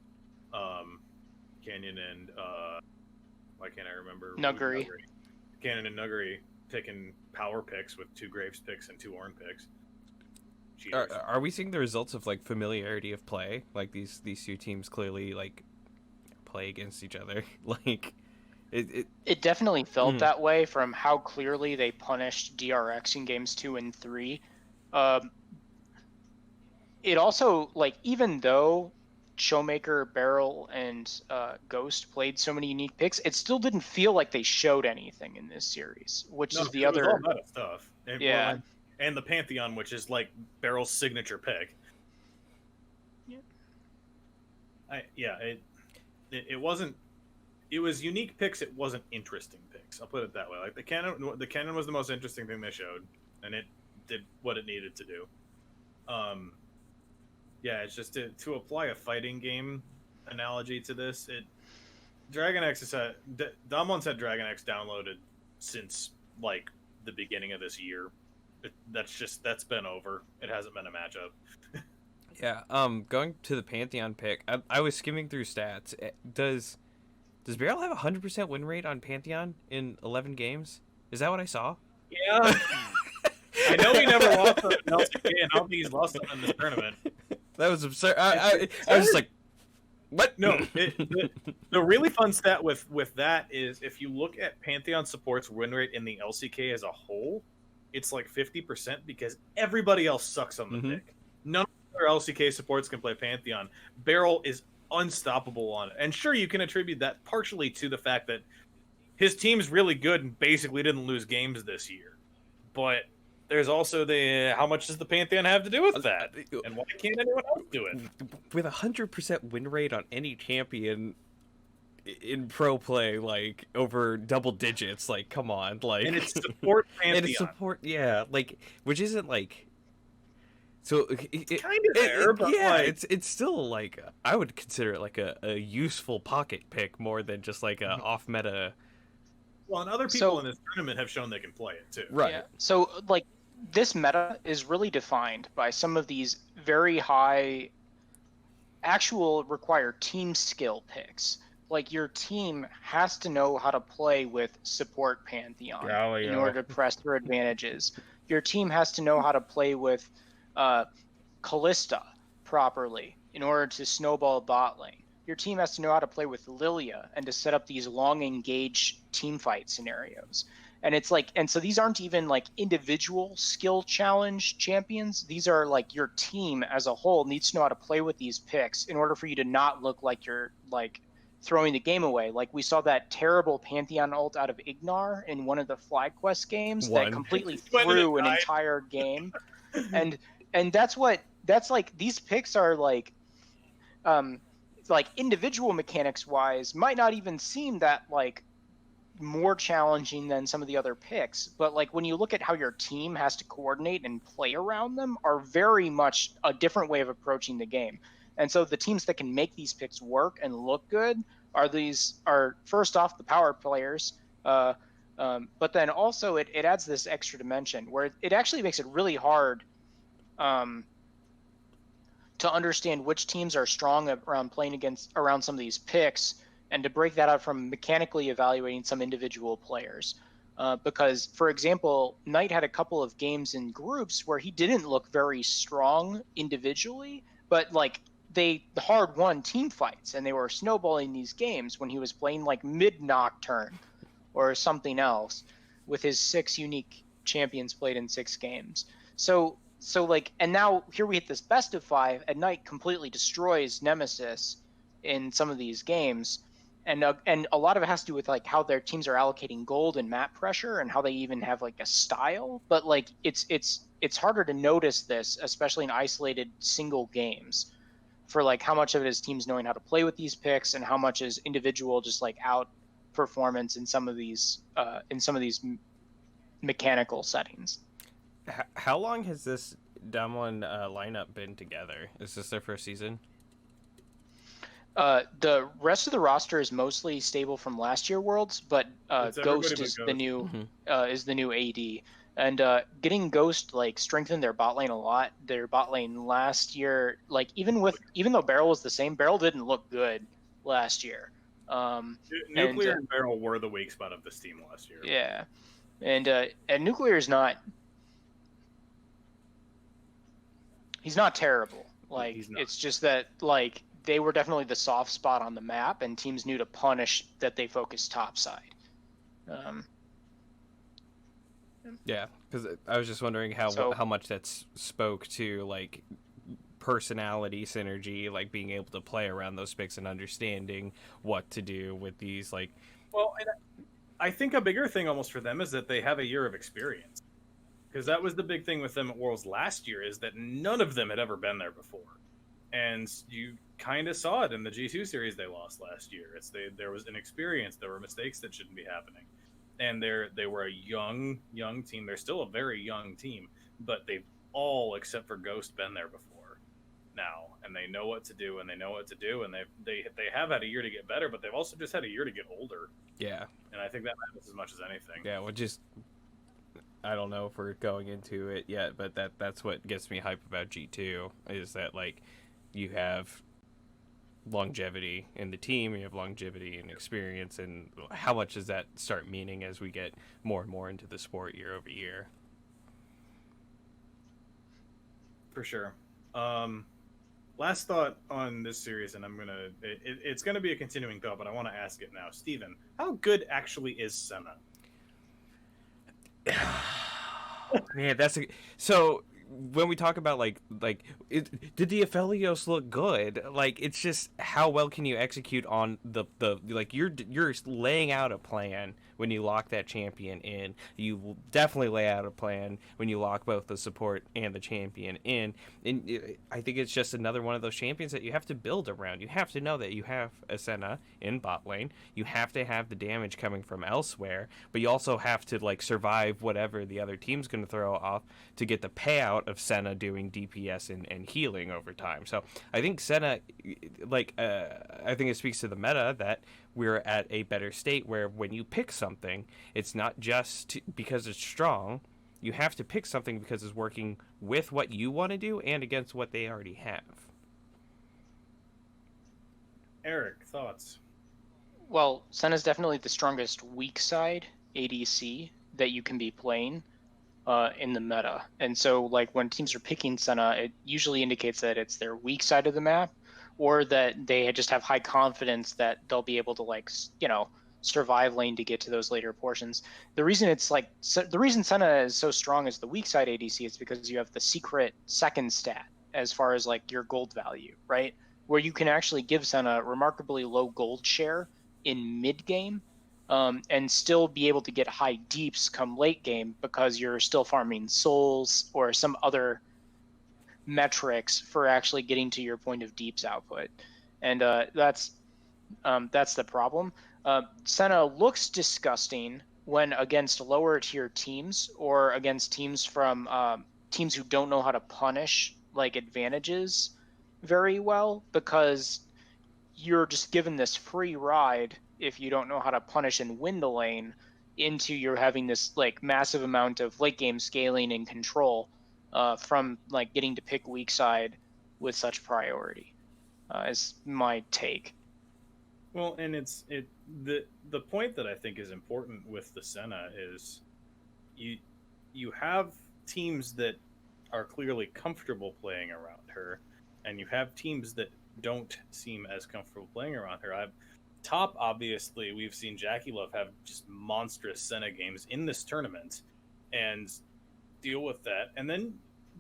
A: why can't I remember?
C: Nuggery.
A: Canyon and Nuggery picking power picks with 2 Graves picks and 2 Ornn picks.
B: Are we seeing the results of like familiarity of play? Like these two teams clearly like play against each other. Like
C: it definitely felt that way from how clearly they punished DRX in games 2 and 3. It also, like, even though Showmaker, Beryl, and Ghost played so many unique picks, it still didn't feel like they showed anything in this series, which is the other.
A: It was all meta stuff.
C: Yeah.
A: And the Pantheon, which is like Beryl's signature pick.
C: Yeah.
A: It wasn't. It was unique picks. It wasn't interesting picks. I'll put it that way. Like the cannon was the most interesting thing they showed, and it did what it needed to do. Yeah, it's just to apply a fighting game analogy to this. Dragon X has had Damwon's had Dragon X downloaded since like the beginning of this year. That's been over. It hasn't been a matchup.
B: Yeah. Going to the Pantheon pick, I was skimming through stats. Does Barrel have a 100% win rate on Pantheon in 11 games? Is that what I saw?
A: Yeah. I know he never lost on an LCK, and I don't think he's lost on in this tournament.
B: That was absurd.
A: It's
B: I was just like, what?
A: No, the really fun stat with that is if you look at Pantheon support's win rate in the LCK as a whole, it's like 50% because everybody else sucks on the pick. None of their LCK supports can play Pantheon. Barrel is unstoppable on it. And sure, you can attribute that partially to the fact that his team's really good and basically didn't lose games this year. But there's also the how much does the Pantheon have to do with that? And why can't anyone else do it?
B: With 100% win rate on any champion in pro play, like over double digits, like come on, like
A: and it's support Pantheon.
B: And it's support, yeah, like which isn't like so
A: it's kind of there, but
B: yeah,
A: like,
B: it's still like I would consider it like a useful pocket pick more than just like a off meta.
A: Well, and other people in this tournament have shown they can play it too.
B: Right.
C: Yeah. So like this meta is really defined by some of these very high actual require team skill picks. Like your team has to know how to play with support Pantheon in order to press their advantages. Your team has to know how to play with Callista properly in order to snowball bot lane. Your team has to know how to play with Lilia and to set up these long engage team fight scenarios. And it's like, and so these aren't even like individual skill challenge champions. These are like your team as a whole needs to know how to play with these picks in order for you to not look like you're like throwing the game away. Like we saw that terrible Pantheon ult out of Ignar in one of the FlyQuest games that completely threw an entire game. And that's like these picks are like individual mechanics wise might not even seem that like more challenging than some of the other picks, but like when you look at how your team has to coordinate and play around them are very much a different way of approaching the game. And so the teams that can make these picks work and look good are first off the power players, but then also it adds this extra dimension where it actually makes it really hard to understand which teams are strong around playing around some of these picks, and to break that out from mechanically evaluating some individual players. Because, for example, Knight had a couple of games in groups where he didn't look very strong individually, but like the hard won team fights, and they were snowballing these games when he was playing like mid Nocturne or something else with his 6 unique champions played in 6 games. So like, and now here we hit this best of 5, and Knight completely destroys Nemesis in some of these games. And a lot of it has to do with like how their teams are allocating gold and map pressure and how they even have like a style. But like it's harder to notice this, especially in isolated single games, for like how much of it is teams knowing how to play with these picks and how much is individual just like out performance in some of these mechanical settings.
B: How long has this Damwon lineup been together? Is this their first season?
C: The rest of the roster is mostly stable from last year Worlds, but Ghost is the new AD, and getting Ghost like strengthened their bot lane a lot. Their bot lane last year, like even though Barrel was the same, Barrel didn't look good last year.
A: Nuclear and Barrel were the weak spot of this team last year.
C: Yeah, and Nuclear is not. He's not terrible. Like it's just that like they were definitely the soft spot on the map, and teams knew to punish that they focused topside.
B: Yeah, because I was just wondering how much that spoke to like personality synergy, like being able to play around those picks and understanding what to do with these. Like,
A: well, and I think a bigger thing almost for them is that they have a year of experience, because that was the big thing with them at Worlds last year, is that none of them had ever been there before. And you kind of saw it in the G2 series they lost last year. There was inexperience, there were mistakes that shouldn't be happening, and they were a young team. They're still a very young team, but they've all except for Ghost been there before now, and they know what to do, and they have had a year to get better, but they've also just had a year to get older.
B: Yeah,
A: and I think that matters as much as anything.
B: Yeah, well, just I don't know if we're going into it yet, but that's what gets me hype about G2 is that like you have longevity in the team, you have longevity and experience, and how much does that start meaning as we get more and more into the sport year over year?
A: For sure. Last thought on this series, and it's gonna be a continuing thought, but I want to ask it now, Steven. How good actually is Senna?
B: Man, so when we talk about did the Aphelios look good? Like it's just how well can you execute on the like you're laying out a plan when you lock that champion in. You will definitely lay out a plan when you lock both the support and the champion in. And I think it's just another one of those champions that you have to build around. You have to know that you have a Senna in bot lane. You have to have the damage coming from elsewhere, but you also have to like survive whatever the other team's going to throw off to get the payout of Senna doing DPS and healing over time. So I think Senna, I think it speaks to the meta that we're at a better state where when you pick something, it's not just because it's strong. You have to pick something because it's working with what you want to do and against what they already have.
A: Eric, thoughts?
C: Well, Senna's definitely the strongest weak side ADC that you can be playing in the meta. And so, like, when teams are picking Senna, it usually indicates that it's their weak side of the map, or that they just have high confidence that they'll be able to, like, survive lane to get to those later portions. The reason the reason Senna is so strong as the weak side ADC is because you have the secret second stat as far as like your gold value, right? Where you can actually give Senna remarkably low gold share in mid game, and still be able to get high deeps come late game because you're still farming souls or some other metrics for actually getting to your point of deeps output. And that's the problem. Senna looks disgusting when against lower tier teams or against teams from teams who don't know how to punish like advantages very well, because you're just given this free ride if you don't know how to punish and win the lane into you're having this like massive amount of late game scaling and control from like getting to pick weak side with such priority is my take.
A: Well, and the point that I think is important with the Senna is you have teams that are clearly comfortable playing around her, and you have teams that don't seem as comfortable playing around her. Top, obviously, we've seen Jackie Love have just monstrous Senna games in this tournament and deal with that. And then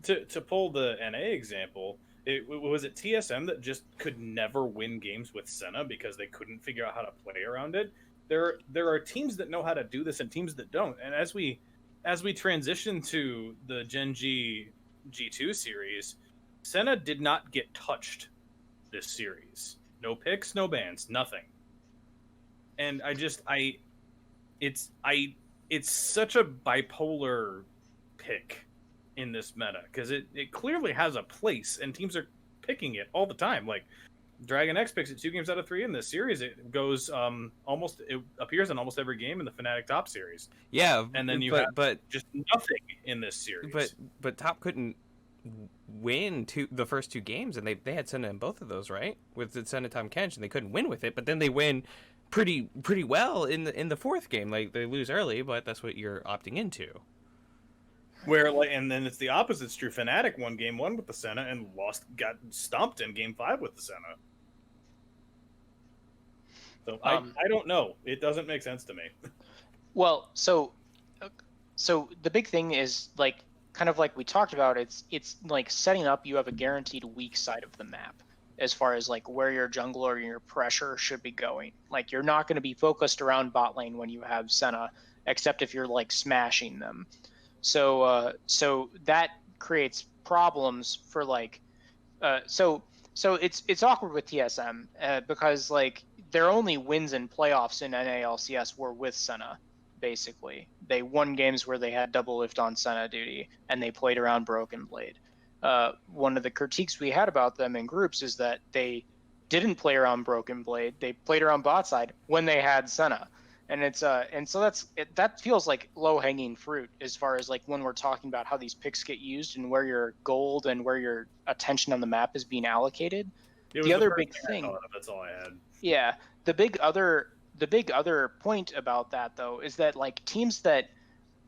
A: to pull the NA example, was it TSM that just could never win games with Senna because they couldn't figure out how to play around it. There are teams that know how to do this and teams that don't. And as we transition to the Gen G G2 series, Senna did not get touched this series. No picks, no bans, nothing. And it's such a bipolar pick in this meta because it clearly has a place and teams are picking it all the time. Like Dragon X picks it 2 games out of 3 in this series. It goes it appears in almost every game in the Fnatic Top series.
B: Yeah,
A: and then you have just nothing in this series.
B: But Top couldn't win the first 2 games, and they had Senna in both of those, right? With the Senna Tom Kench, and they couldn't win with it. But then they win pretty well in the 4th game. Like they lose early, but that's what you're opting into.
A: And then it's the opposite's true. Fnatic won game 1 with the Senna and got stomped in game 5 with the Senna. So I don't know. It doesn't make sense to me.
C: Well, so the big thing is like kind of like we talked about. It's like setting up. You have a guaranteed weak side of the map as far as like where your jungler or your pressure should be going. Like you're not going to be focused around bot lane when you have Senna, except if you're like smashing them. So that creates problems for like, so it's awkward with TSM because like their only wins in playoffs in NALCS were with Senna. Basically, they won games where they had double lift on Senna duty and they played around Broken Blade. One of the critiques we had about them in groups is that they didn't play around Broken Blade. They played around bot side when they had Senna. and so that feels like low hanging fruit as far as like when we're talking about how these picks get used and where your gold and where your attention on the map is being allocated.
A: It was
C: The
A: the
C: other
A: first
C: big
A: thing I
C: thing,
A: thought of. That's all I had.
C: yeah, the big other point about that though is that like teams that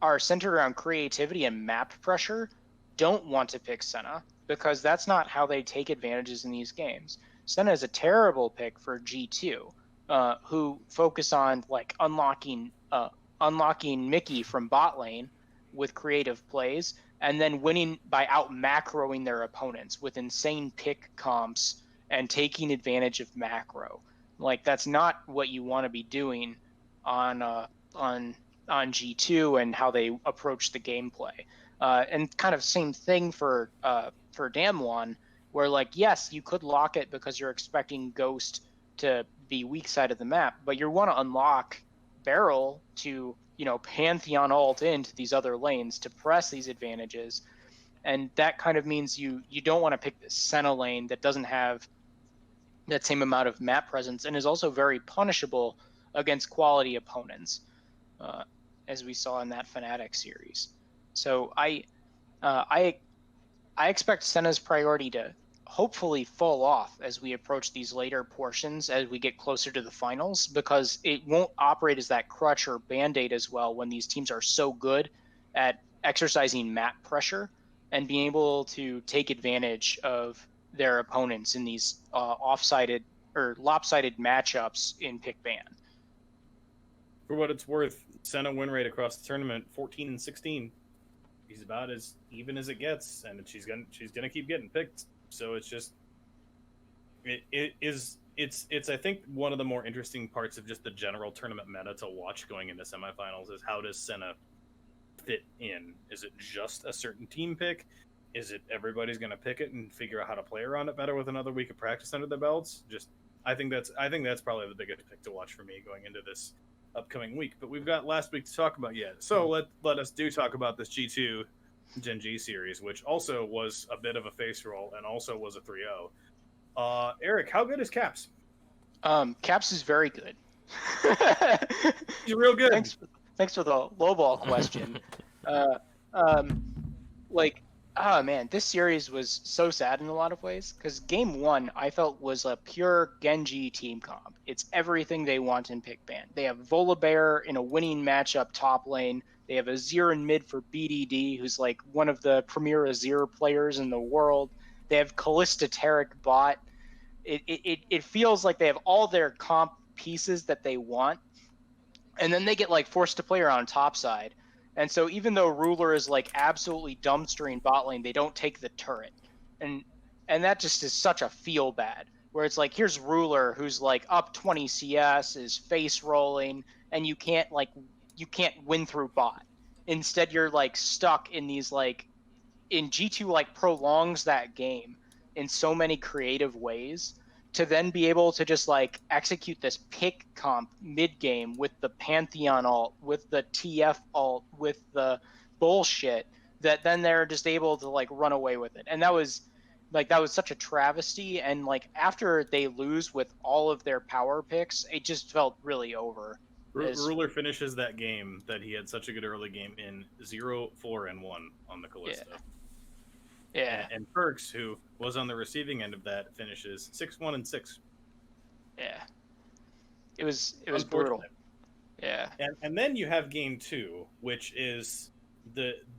C: are centered around creativity and map pressure don't want to pick Senna because that's not how they take advantages in these games. Senna is a terrible pick for G2, who focus on like unlocking Mickey from bot lane with creative plays, and then winning by out macroing their opponents with insane pick comps and taking advantage of macro. Like that's not what you want to be doing on on on G2 and how they approach the gameplay. And kind of same thing for Damwon, where like yes, you could lock it because you're expecting Ghost to be weak side of the map, but you want to unlock Barrel to Pantheon ult into these other lanes to press these advantages, and that kind of means you don't want to pick this Senna lane that doesn't have that same amount of map presence and is also very punishable against quality opponents, uh, as we saw in that Fnatic series. So uh, I I expect Senna's priority to hopefully fall off as we approach these later portions as we get closer to the finals, because it won't operate as that crutch or band-aid as well when these teams are so good at exercising map pressure and being able to take advantage of their opponents in these off-sided or lopsided matchups in pick ban.
A: For what it's worth, Senna win rate across the tournament 14-16. He's about as even as it gets, and she's gonna keep getting picked. So it's just it's I think one of the more interesting parts of just the general tournament meta to watch going into semifinals is how does Senna fit in? Is it just a certain team pick? Is it everybody's gonna pick it and figure out how to play around it better with another week of practice under their belts? Just I think that's probably the biggest pick to watch for me going into this upcoming week. But we've got last week to talk about yet. So let us talk about this G2 Gen G series, which also was a bit of a face roll and also was a 3-0. Eric, how good is Caps?
C: Caps is very good.
A: He's real good.
C: Thanks for the lowball question. Like, oh man, this series was so sad in a lot of ways because game one I felt was a pure Genji team comp. It's everything they want in pick ban. They have Volibear in a winning matchup top lane. They have Azir in mid for BDD, who's like one of the premier Azir players in the world. They have Kalista Taric bot. It feels like they have all their comp pieces that they want, and then they get like forced to play around top side. And so even though Ruler is like absolutely dumpstering bot lane, they don't take the turret. And that just is such a feel bad, where it's like here's Ruler who's like up 20 CS, is face rolling, and you can't win through bot. Instead you're like stuck in these like in G2 like prolongs that game in so many creative ways to then be able to just like execute this pick comp mid game with the Pantheon ult, with the TF ult, with the bullshit, that then they're just able to like run away with it. And that was such a travesty. And like after they lose with all of their power picks, it just felt really over.
A: Ruler finishes that game that he had such a good early game in 0-4-1 on the Kalista.
C: Yeah.
A: And Perks, who was on the receiving end of that, finishes 6-1-6.
C: Yeah. It was brutal. Yeah.
A: And then you have game two, which is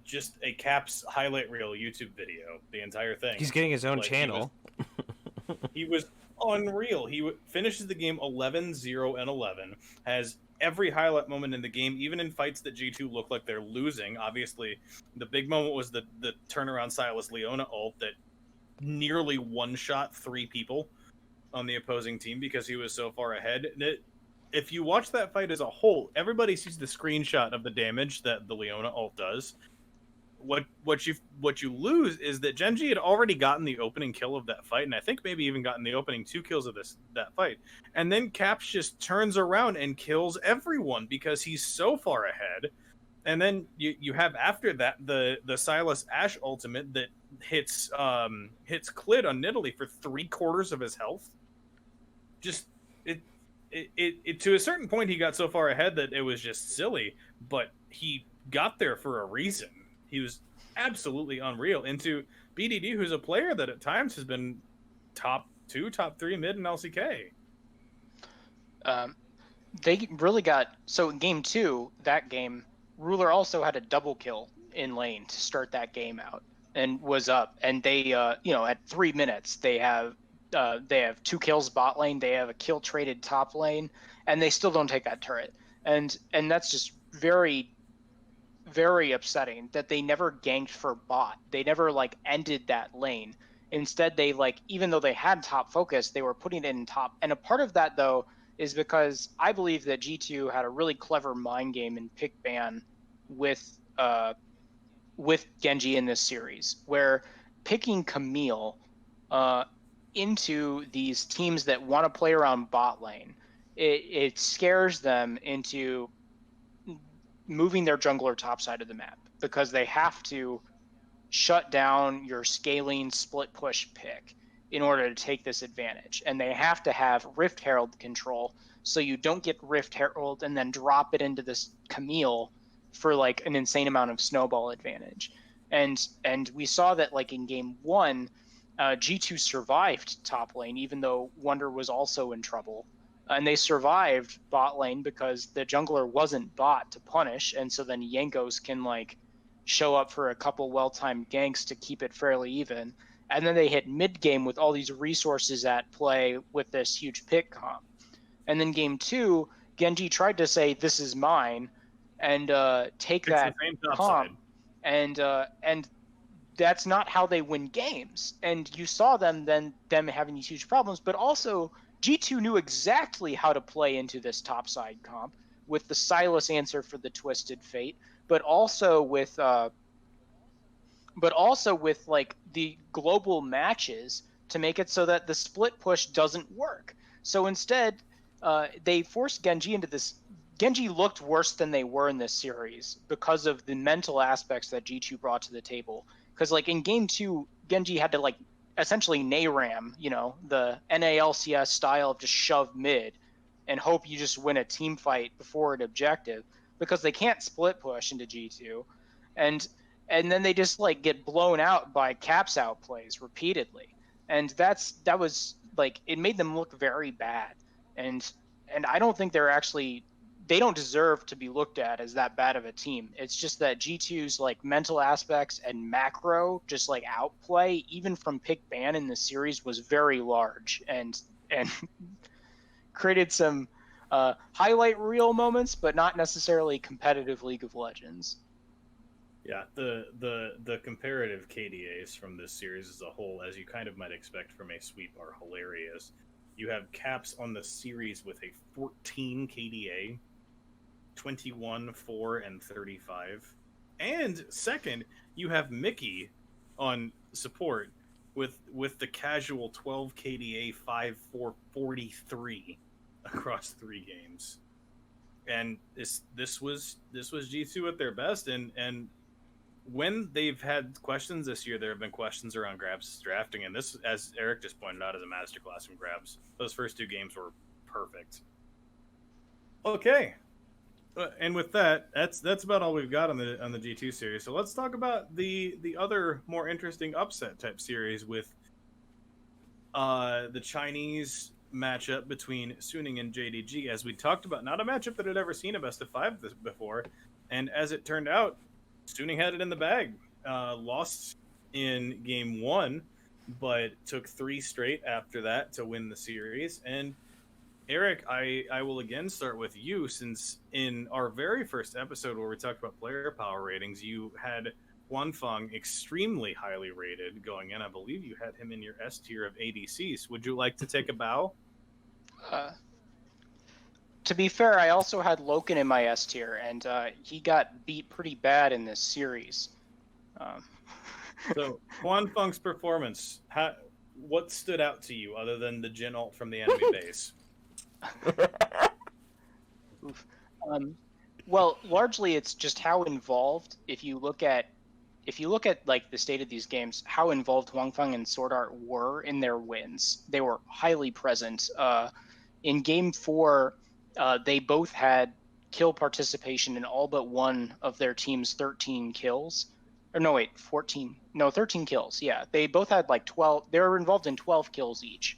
A: just a Caps highlight reel YouTube video, the entire thing.
B: He's getting his own channel.
A: He was unreal. He finishes the game 11-0-11, has every highlight moment in the game, even in fights that G2 look like they're losing. Obviously, the big moment was the turnaround Silas Leona ult that nearly one-shot 3 people on the opposing team because he was so far ahead. If you watch that fight as a whole, everybody sees the screenshot of the damage that the Leona ult does. What you lose is that Genji had already gotten the opening kill of that fight, and I think maybe even gotten the opening 2 kills of that fight. And then Caps just turns around and kills everyone because he's so far ahead. And then you have after that the Silas Ashe ultimate that hits Clid on Nidalee for 3/4 of his health. Just it to a certain point he got so far ahead that it was just silly, but he got there for a reason. He was absolutely unreal. Into BDD, who's a player that at times has been top 2, top 3 mid in LCK.
C: They really got so in game 2, that game, Ruler also had a double kill in lane to start that game out and was up. And they, at 3 minutes, they have 2 kills bot lane, they have a kill traded top lane, and they still don't take that turret. And that's just very, very upsetting that they never ganked for bot. They never like ended that lane. Instead, they like, even though they had top focus, they were putting it in top. And a part of that though is because I believe that G2 had a really clever mind game in pick ban with Genji in this series, where picking Camille into these teams that want to play around bot lane, it scares them into moving their jungler topside of the map because they have to shut down your scaling split push pick in order to take this advantage. And they have to have Rift Herald control so you don't get Rift Herald and then drop it into this Camille for like an insane amount of snowball advantage. And we saw that like in game 1, G2 survived top lane even though Wonder was also in trouble. And they survived bot lane because the jungler wasn't bot to punish, and so then Yankos can like show up for a couple well-timed ganks to keep it fairly even. And then they hit mid game with all these resources at play with this huge pick comp. And then game 2, Genji tried to say this is mine and take that comp, and that's not how they win games. And you saw them having these huge problems, but also G2 knew exactly how to play into this topside comp with the Sylas answer for the Twisted Fate, but also with like the global matches to make it so that the split push doesn't work. So instead, they forced Genji into this. Genji looked worse than they were in this series because of the mental aspects that G2 brought to the table. Because like in game 2, Genji had to like essentially NARAM, the NALCS style of just shove mid and hope you just win a team fight before an objective because they can't split push into G2. And then they just like get blown out by caps out plays repeatedly. And that was like, it made them look very bad. And I don't think they don't deserve to be looked at as that bad of a team. It's just that G2's like mental aspects and macro just like outplay, even from pick ban in the series, was very large and created some highlight reel moments, but not necessarily competitive League of Legends.
A: Yeah, the comparative KDAs from this series as a whole, as you kind of might expect from a sweep, are hilarious. You have Caps on the series with a 14 KDA, 21, 4, and 35. And second, you have Mickey on support with the casual 12 KDA, 5, 4, 43 across 3 games. And this was G2 at their best, and when they've had questions this year, there have been questions around Grabs' drafting, and this, as Eric just pointed out, is a masterclass from Grabs. Those first 2 games were perfect. Okay, and with that, that's about all we've got on the G2 series. So let's talk about the other more interesting upset type series with the Chinese matchup between Suning and JDG. As we talked about, not a matchup that had ever seen a best of 5 before, and as it turned out, Suning had it in the bag. Lost in game 1, but took 3 straight after that to win the series. And Eric, I will again start with you, since in our very first episode where we talked about player power ratings, you had Huanfeng extremely highly rated going in. I believe you had him in your S tier of ADCs. Would you like to take a bow?
C: To be fair, I also had Loken in my S tier, and he got beat pretty bad in this series.
A: So, Huanfeng's performance, what stood out to you other than the Jin ult from the enemy base?
C: Oof. Well, largely it's just how involved. If you look at like the state of these games, how involved Huanfeng and Sword Art were in their wins. They were highly present. in game 4, they both had kill participation in all but one of their team's 13 kills. Or no, wait, 14. No, 13 kills. Yeah, they both had like 12. They were involved in 12 kills each,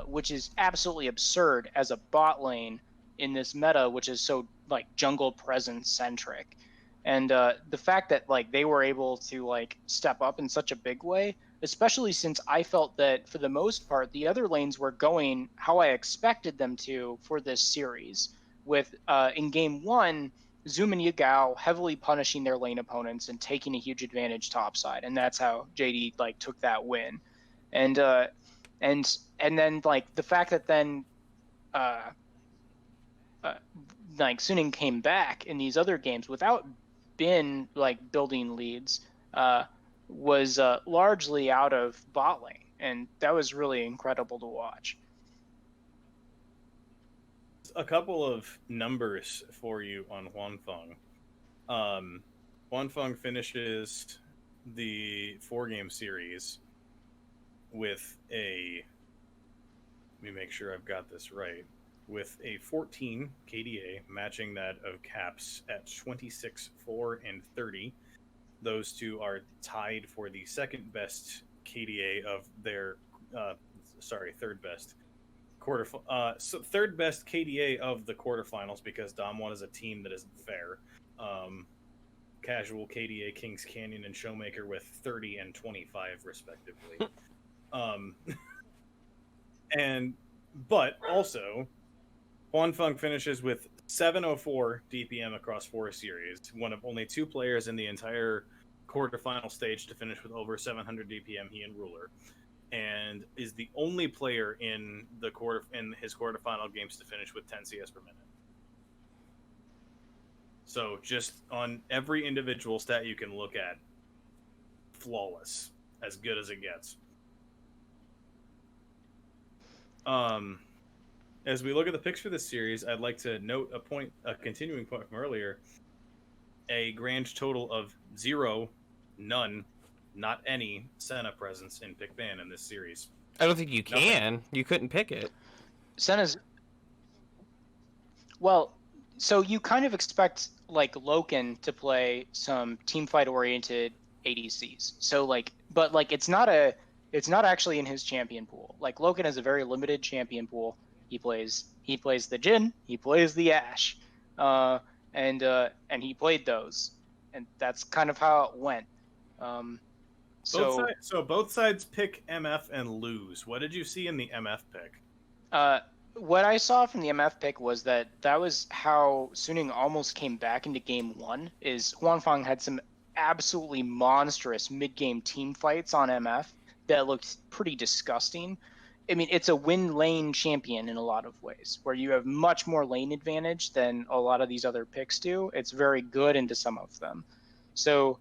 C: which is absolutely absurd as a bot lane in this meta, which is so like jungle presence centric. And the fact that like they were able to like step up in such a big way, especially since I felt that for the most part the other lanes were going how I expected them to for this series. With in game 1, Zoom and Yagao heavily punishing their lane opponents and taking a huge advantage topside, and that's how JD like took that win. And then like the fact that then like Suning came back in these other games without Bin like building leads was largely out of bot lane, and that was really incredible to watch.
A: A couple of numbers for you on Huanfeng. Huanfeng finishes the 4-game series with a, let me make sure I've got this right, with a 14 KDA, matching that of Caps at 26, 4, and 30. Those two are tied for the second best KDA of their, third best third best KDA of the quarterfinals, because Damwon is a team that isn't fair. Casual KDA, Kings Canyon, and Showmaker with 30 and 25 respectively. But also, Huanfeng finishes with 704 DPM across 4 series, one of only 2 players in the entire quarterfinal stage to finish with over 700 DPM, he and Ruler, and is the only player in his quarterfinal games to finish with 10 CS per minute. So just on every individual stat you can look at, flawless, as good as it gets. As we look at the picks for this series, I'd like to note a continuing point from earlier. A grand total of 0, none, not any Senna presence in pick ban in this series.
B: I don't think you can. Nothing. You couldn't pick it.
C: Senna's... Well, so you kind of expect like Loken to play some teamfight oriented ADCs. So like, but like it's not actually in his champion pool. Like Loken has a very limited champion pool. He plays the Jhin, he plays the Ashe, and he played those, and that's kind of how it went.
A: So both sides pick MF and lose. What did you see in the MF pick?
C: What I saw from the MF pick was that was how Suning almost came back into game 1. Is Huanfeng had some absolutely monstrous mid-game team fights on MF that looked pretty disgusting. I mean, it's a win lane champion in a lot of ways, where you have much more lane advantage than a lot of these other picks do. It's very good into some of them. So,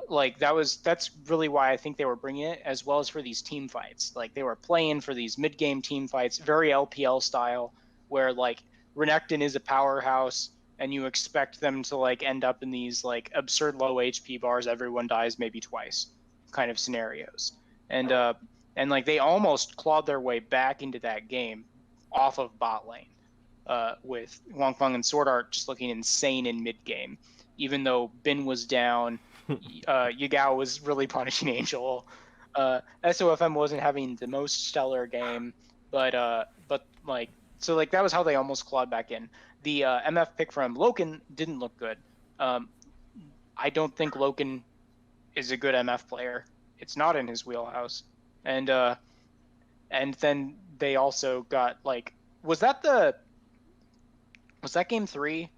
C: like, that's really why I think they were bringing it, as well as for these team fights. Like, they were playing for these mid-game team fights, very LPL style, where, like, Renekton is a powerhouse, and you expect them to, like, end up in these, like, absurd low HP bars, everyone dies maybe twice kind of scenarios. And like they almost clawed their way back into that game off of bot lane, with Huanfeng and Sword Art just looking insane in mid game, even though Bin was down. Yagao was really punishing Angel. SOFM wasn't having the most stellar game, but like, so like that was how they almost clawed back in. The MF pick from Loken didn't look good. I don't think Loken is a good MF player. It's not in his wheelhouse. And then they also got, like, was that game 3?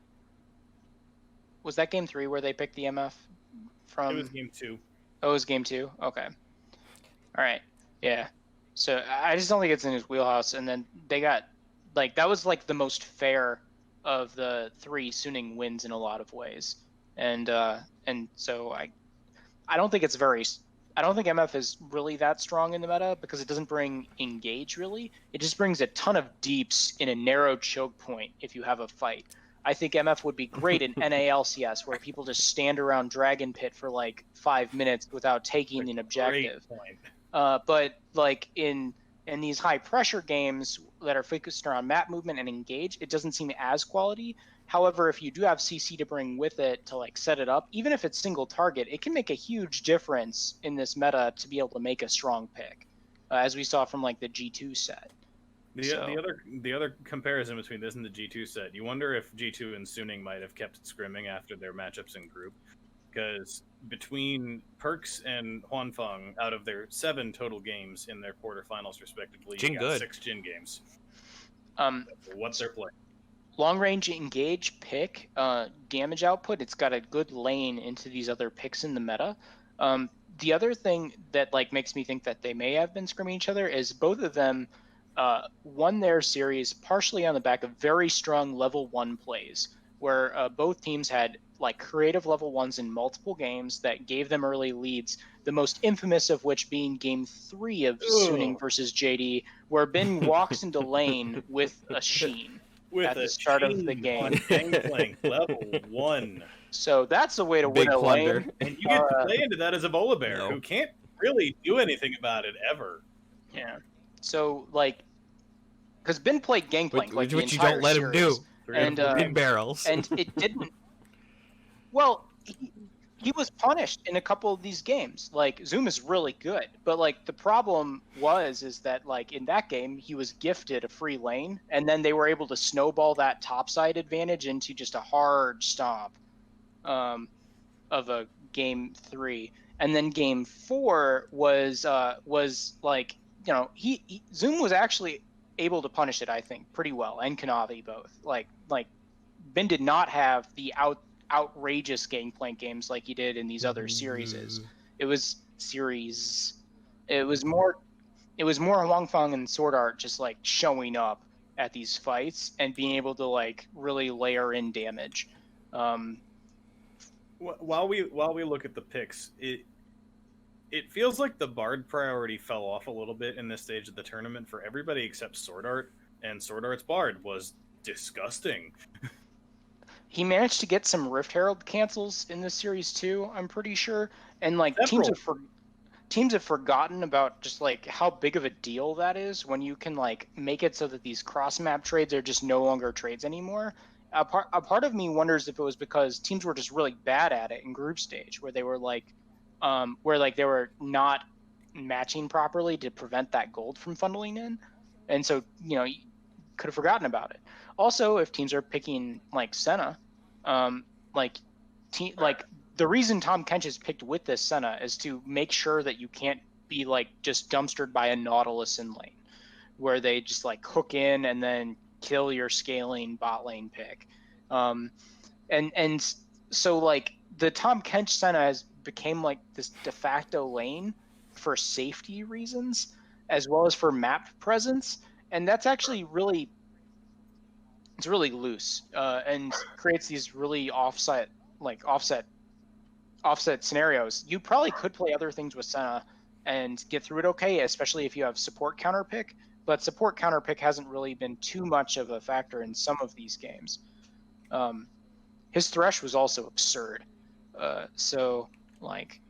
C: Was that game 3 where they picked the MF from?
A: It was game 2.
C: Oh, it was game 2? Okay. All right. Yeah. So I just don't think it's in his wheelhouse. And then they got, like, that was like the most fair of the 3 Suning wins in a lot of ways. And so I don't think it's I don't think MF is really that strong in the meta, because it doesn't bring engage really. It just brings a ton of deeps in a narrow choke point if you have a fight. I think MF would be great in NALCS, where people just stand around Dragon Pit for like 5 minutes without taking an objective. But like in these high pressure games, that are focused around map movement and engage, it doesn't seem as quality. However, if you do have CC to bring with it to like set it up, even if it's single target, it can make a huge difference in this meta to be able to make a strong pick, as we saw from like the G2 set.
A: The other comparison between this and the G2 set, you wonder if G2 and Suning might have kept scrimming after their matchups in group, because between Perks and Huanfeng, out of their 7 total games in their quarterfinals respectively,
B: Jin
A: you got
B: good.
A: 6 Jin games. What they're playing.
C: Long range engage pick damage output. It's got a good lane into these other picks in the meta. The other thing that like makes me think that they may have been scrimming each other is both of them won their series partially on the back of very strong level 1 plays, where both teams had like creative level 1s in multiple games that gave them early leads. The most infamous of which being game 3 of Suning versus JD, where Bin walks into lane with a Sheen. At the start of the game.
A: On Gangplank level 1.
C: So that's a way to
B: Big
C: win a
B: plunder.
C: lane.
A: And you get to play into that as a Volibear,
B: No.
A: who can't really do anything about it ever.
C: Yeah. So like, because Ben played Gangplank like the
B: which you
C: entire
B: don't let him do.
C: series, and
B: Big barrels.
C: and it didn't. Well, he was punished in a couple of these games. Like Zoom is really good, but like the problem is that like in that game he was gifted a free lane, and then they were able to snowball that topside advantage into just a hard stomp of a game 3, and then game 4 was like, you know, he Zoom was actually able to punish it, I think, pretty well, and Kanavi both. Like Ben did not have the outrageous Gangplank games like he did in these other series. It was more Huangfeng and Sword Art just like showing up at these fights and being able to like really layer in damage.
A: While we look at the picks, it feels like the Bard priority fell off a little bit in this stage of the tournament for everybody except Sword Art, and Sword Art's Bard was disgusting.
C: He managed to get some Rift Herald cancels in this series too, I'm pretty sure. And like teams have forgotten about just like how big of a deal that is when you can like make it so that these cross map trades are just no longer trades anymore. A part of me wonders if it was because teams were just really bad at it in group stage, where they were like they were not matching properly to prevent that gold from funneling in, and so you know you could have forgotten about it. Also, if teams are picking like Senna, the reason Tom Kench is picked with this Senna is to make sure that you can't be like just dumpstered by a Nautilus in lane, where they just like hook in and then kill your scaling bot lane pick. And so like the Tom Kench Senna has became like this de facto lane for safety reasons as well as for map presence, and that's actually really loose and creates these really offset scenarios. You probably could play other things with Senna and get through it okay, especially if you have support counter pick, but support counter pick hasn't really been too much of a factor in some of these games. His Thresh was also absurd. So like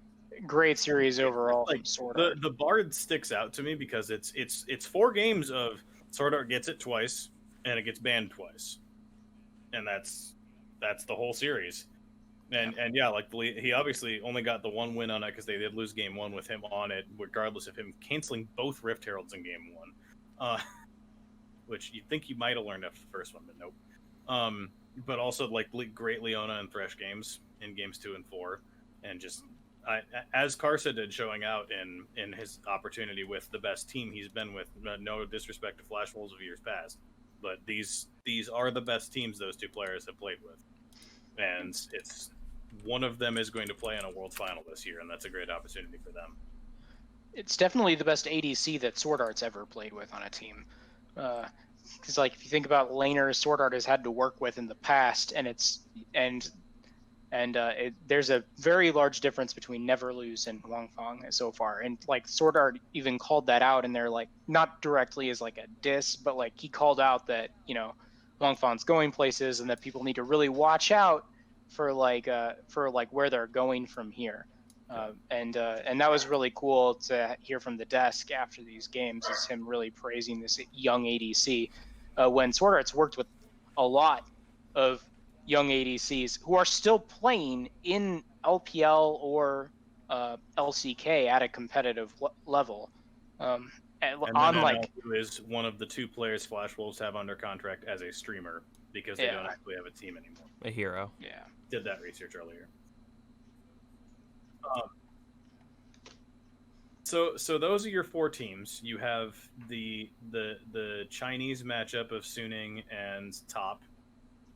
C: great series overall from Sword Art.
A: The Bard sticks out to me because it's 4 games of Sword Art gets it twice and it gets banned twice, and that's the whole series. And yeah, like he obviously only got the 1 win on it because they did lose game 1 with him on it, regardless of him canceling both Rift Heralds in game 1, which you'd think you might have learned after the first one, but nope. But also like great Leona and Thresh games in games 2 and 4, and just as Karsa did, showing out in his opportunity with the best team he's been with. No disrespect to Flash Wolves of years past, but these are the best teams those 2 players have played with, and it's one of them is going to play in a World Final this year, and that's a great opportunity for them. It's
C: definitely the best ADC that Sword Art's ever played with on a team. Because like if you think about laners Sword Art has had to work with in the past, there's a very large difference between Neverlose and Huangfeng so far, and like Sword Art even called that out, and they're like not directly as like a diss, but like he called out that Huangfeng's going places and that people need to really watch out for where they're going from here. And that was really cool to hear from the desk after these games, is him really praising this young ADC. When Sword Art's worked with a lot of young ADCs who are still playing in LPL or LCK at a competitive level.
A: And
C: on
A: then
C: like
A: NL is one of the 2 players Flash Wolves have under contract as a streamer because they don't actually have a team anymore.
B: A hero.
C: Yeah.
A: Did that research earlier. So those are your 4 teams. You have the Chinese matchup of Suning and Top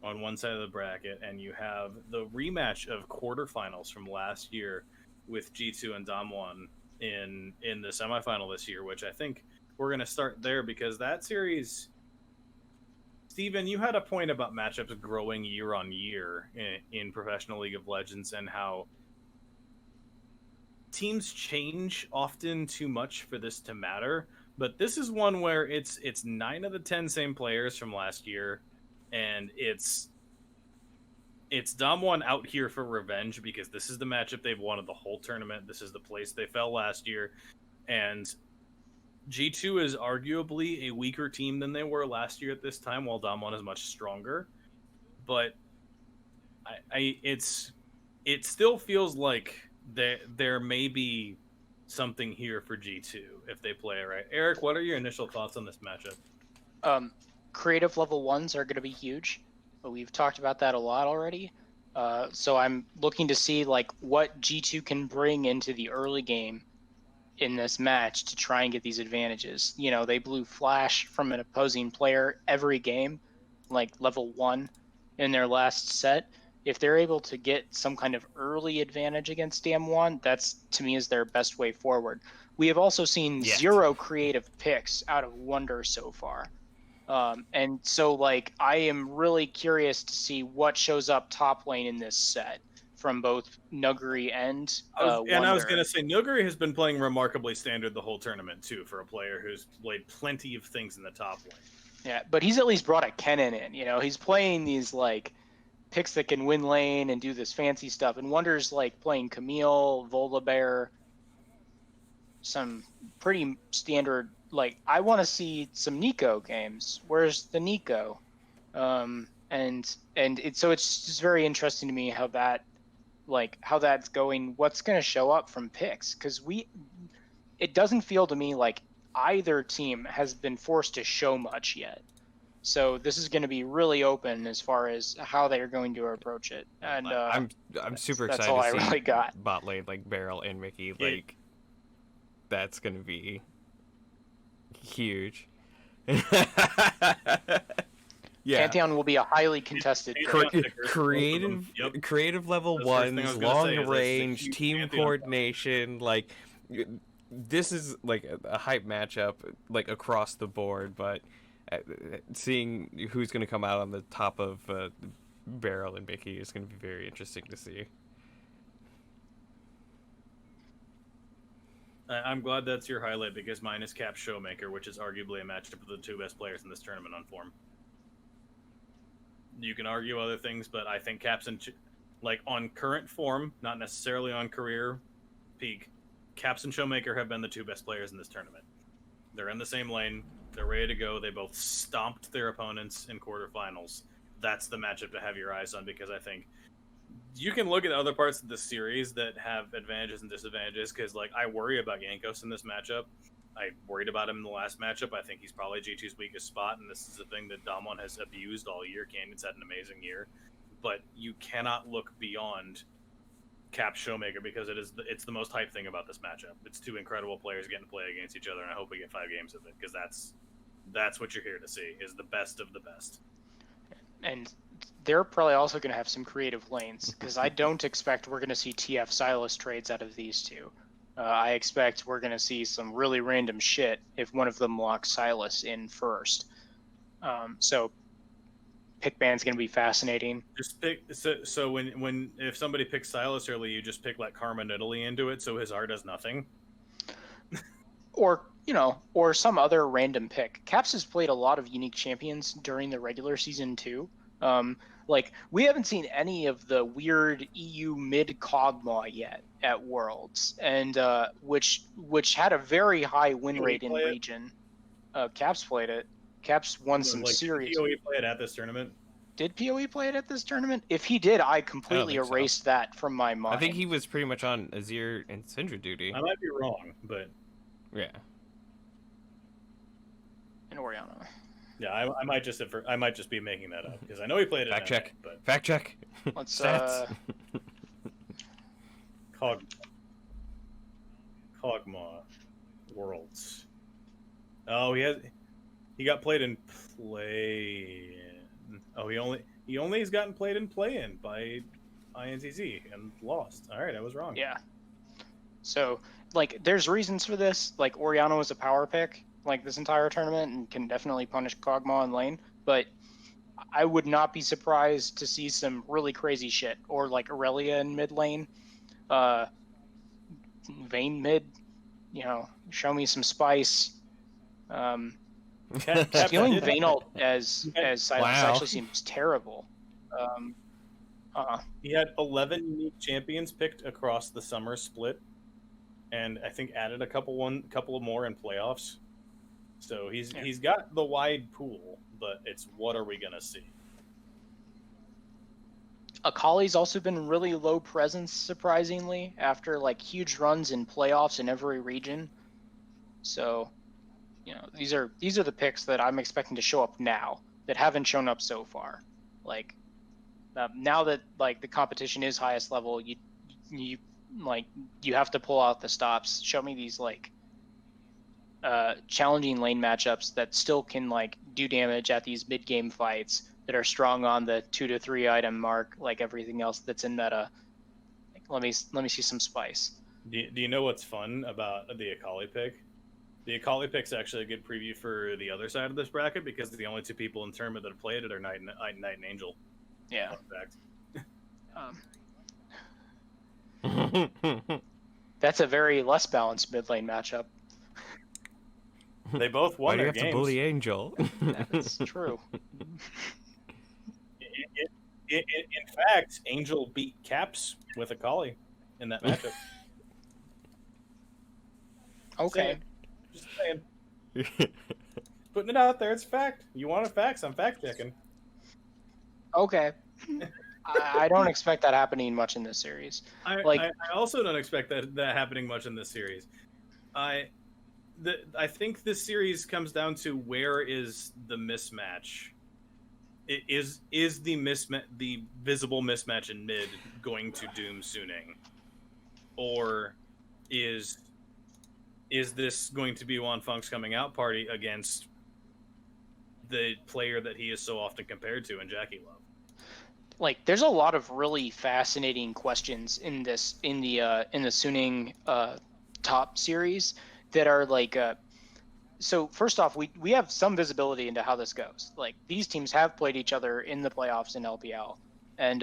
A: on one side of the bracket, and you have the rematch of quarterfinals from last year with G2 and Damwon in the semifinal this year, which I think we're going to start there because that series, Steven, you had a point about matchups growing year on year in Professional League of Legends and how teams change often too much for this to matter. But this is one where it's 9 of the 10 same players from last year, and it's Damwon out here for revenge because this is the matchup they've wanted the whole tournament. This is the place they fell last year, and G2 is arguably a weaker team than they were last year at this time, while Damwon is much stronger. But it still feels like there may be something here for G2 if they play it right. Eric, what are your initial thoughts on this matchup?
C: Creative level 1s are going to be huge. We've talked about that a lot already. So I'm looking to see like what G2 can bring into the early game in this match to try and get these advantages. You know, they blew Flash from an opposing player every game, like level 1 in their last set. If they're able to get some kind of early advantage against Damwon, that's, to me, is their best way forward. We have also seen 0 creative picks out of Wonder so far. And so, like, I am really curious to see what shows up top lane in this set from both Nuguri and Wonder.
A: And I was going to say, Nuguri has been playing remarkably standard the whole tournament, too, for a player who's played plenty of things in the top lane.
C: Yeah, but he's at least brought a Kennen in. You know, he's playing these, like, picks that can win lane and do this fancy stuff. And Wonder's, like, playing Camille, Volibear, some pretty standard. Like, I want to see some Nico games. Where's the Nico? So it's just very interesting to me how that's going. What's going to show up from picks? Because it doesn't feel to me like either team has been forced to show much yet. So this is going to be really open as far as how they're going to approach it. And
B: I'm super excited.
C: That's all I really got.
B: Bot lane, like Beryl and Mickey, like that's going to be huge. Yeah.
C: Pantheon will be a highly contested
B: creative level 1s, long range, team coordination. Like, this is like a hype matchup, like across the board. But seeing who's going to come out on the top of Beryl and Mickey is going to be very interesting to see.
A: I'm glad that's your highlight because mine is Cap Showmaker, which is arguably a matchup of the 2 best players in this tournament on form. You can argue other things, but I think Caps on current form, not necessarily on career peak, Caps and Showmaker have been the 2 best players in this tournament. They're in the same lane. They're ready to go. They both stomped their opponents in quarterfinals. That's the matchup to have your eyes on because I think you can look at other parts of the series that have advantages and disadvantages because, like, I worry about Yankos in this matchup. I worried about him in the last matchup. I think he's probably G2's weakest spot, and this is the thing that Damwon has abused all year. Canyon's had an amazing year. But you cannot look beyond Cap Showmaker because it's the most hype thing about this matchup. It's 2 incredible players getting to play against each other, and I hope we get 5 games of it because that's what you're here to see, is the best of the best.
C: And they're probably also going to have some creative lanes because I don't expect we're going to see TF Silas trades out of these 2. I expect we're going to see some really random shit if one of them locks Silas in first. So pick band's going to be fascinating.
A: Just pick so when if somebody picks Silas early, you just pick like Carmen Italy into it, so his R does nothing.
C: Or some other random pick. Caps has played a lot of unique champions during the regular season too. Like, we haven't seen any of the weird EU mid Kog'Maw yet at Worlds, and which had a very high win
A: PoE
C: rate in
A: play it?
C: region. Caps played it. Caps won some
A: Like, did
C: series.
A: PoE play it at this tournament?
C: Did PoE play it at this tournament? If he did, I completely
B: think so.
C: erased that from my mind.
B: I think he was pretty much on Azir and Syndra duty.
A: I might be wrong, but
B: Yeah.
C: And Oriana.
A: yeah, I might just be making that up because I know he played it.
B: Fact check.
A: But
B: Fact check.
C: Let's
B: Stats.
A: Kog'Maw Worlds. Oh, he got played in play-in. Oh, he only has gotten played in play-in by INTZ and lost. All right, I was wrong.
C: Yeah. So, like, there's reasons for this. Like, Oriana was a power pick, like, this entire tournament and can definitely punish Kog'Maw in lane. But I would not be surprised to see some really crazy shit. Or, like, Aurelia in mid lane. Vayne mid. You know, show me some spice. Stealing Vayne ult as Silence actually seems terrible.
A: He had 11 unique champions picked across the summer split, and I think added a couple more in playoffs. So he's got the wide pool, but it's what are we gonna see?
C: Akali's also been really low presence, surprisingly, after like huge runs in playoffs in every region. So, you know, these are the picks that I'm expecting to show up now that haven't shown up so far. Like, now that like the competition is highest level, you have to pull out the stops. Show me these like challenging lane matchups that still can like do damage at these mid game fights that are strong on the 2 to 3 item mark, like everything else that's in meta. Like, let me see some spice.
A: Do you know what's fun about the Akali pick? The Akali pick's actually a good preview for the other side of this bracket because the only two people in tournament that have played it are Knight and Angel.
C: Yeah. That's a very less balanced mid lane matchup.
A: They both won
B: Why do you
A: their
B: have
A: games.
B: to bully Angel?
C: That's true.
A: In fact, Angel beat Caps with Akali in that matchup.
C: Okay.
A: Just saying. Putting it out there, it's fact. You wanted facts, I'm fact checking.
C: Okay. I don't expect that happening much in this series.
A: I also don't expect that happening much in this series. I think this series comes down to where is the mismatch. Is the visible mismatch in mid going to doom Suning, or is this going to be Wanfeng's coming out party against the player that he is so often compared to in Jackie Love?
C: Like, there's a lot of really fascinating questions in the Suning top series that are like. So first off, we have some visibility into how this goes. Like, these teams have played each other in the playoffs in LPL, and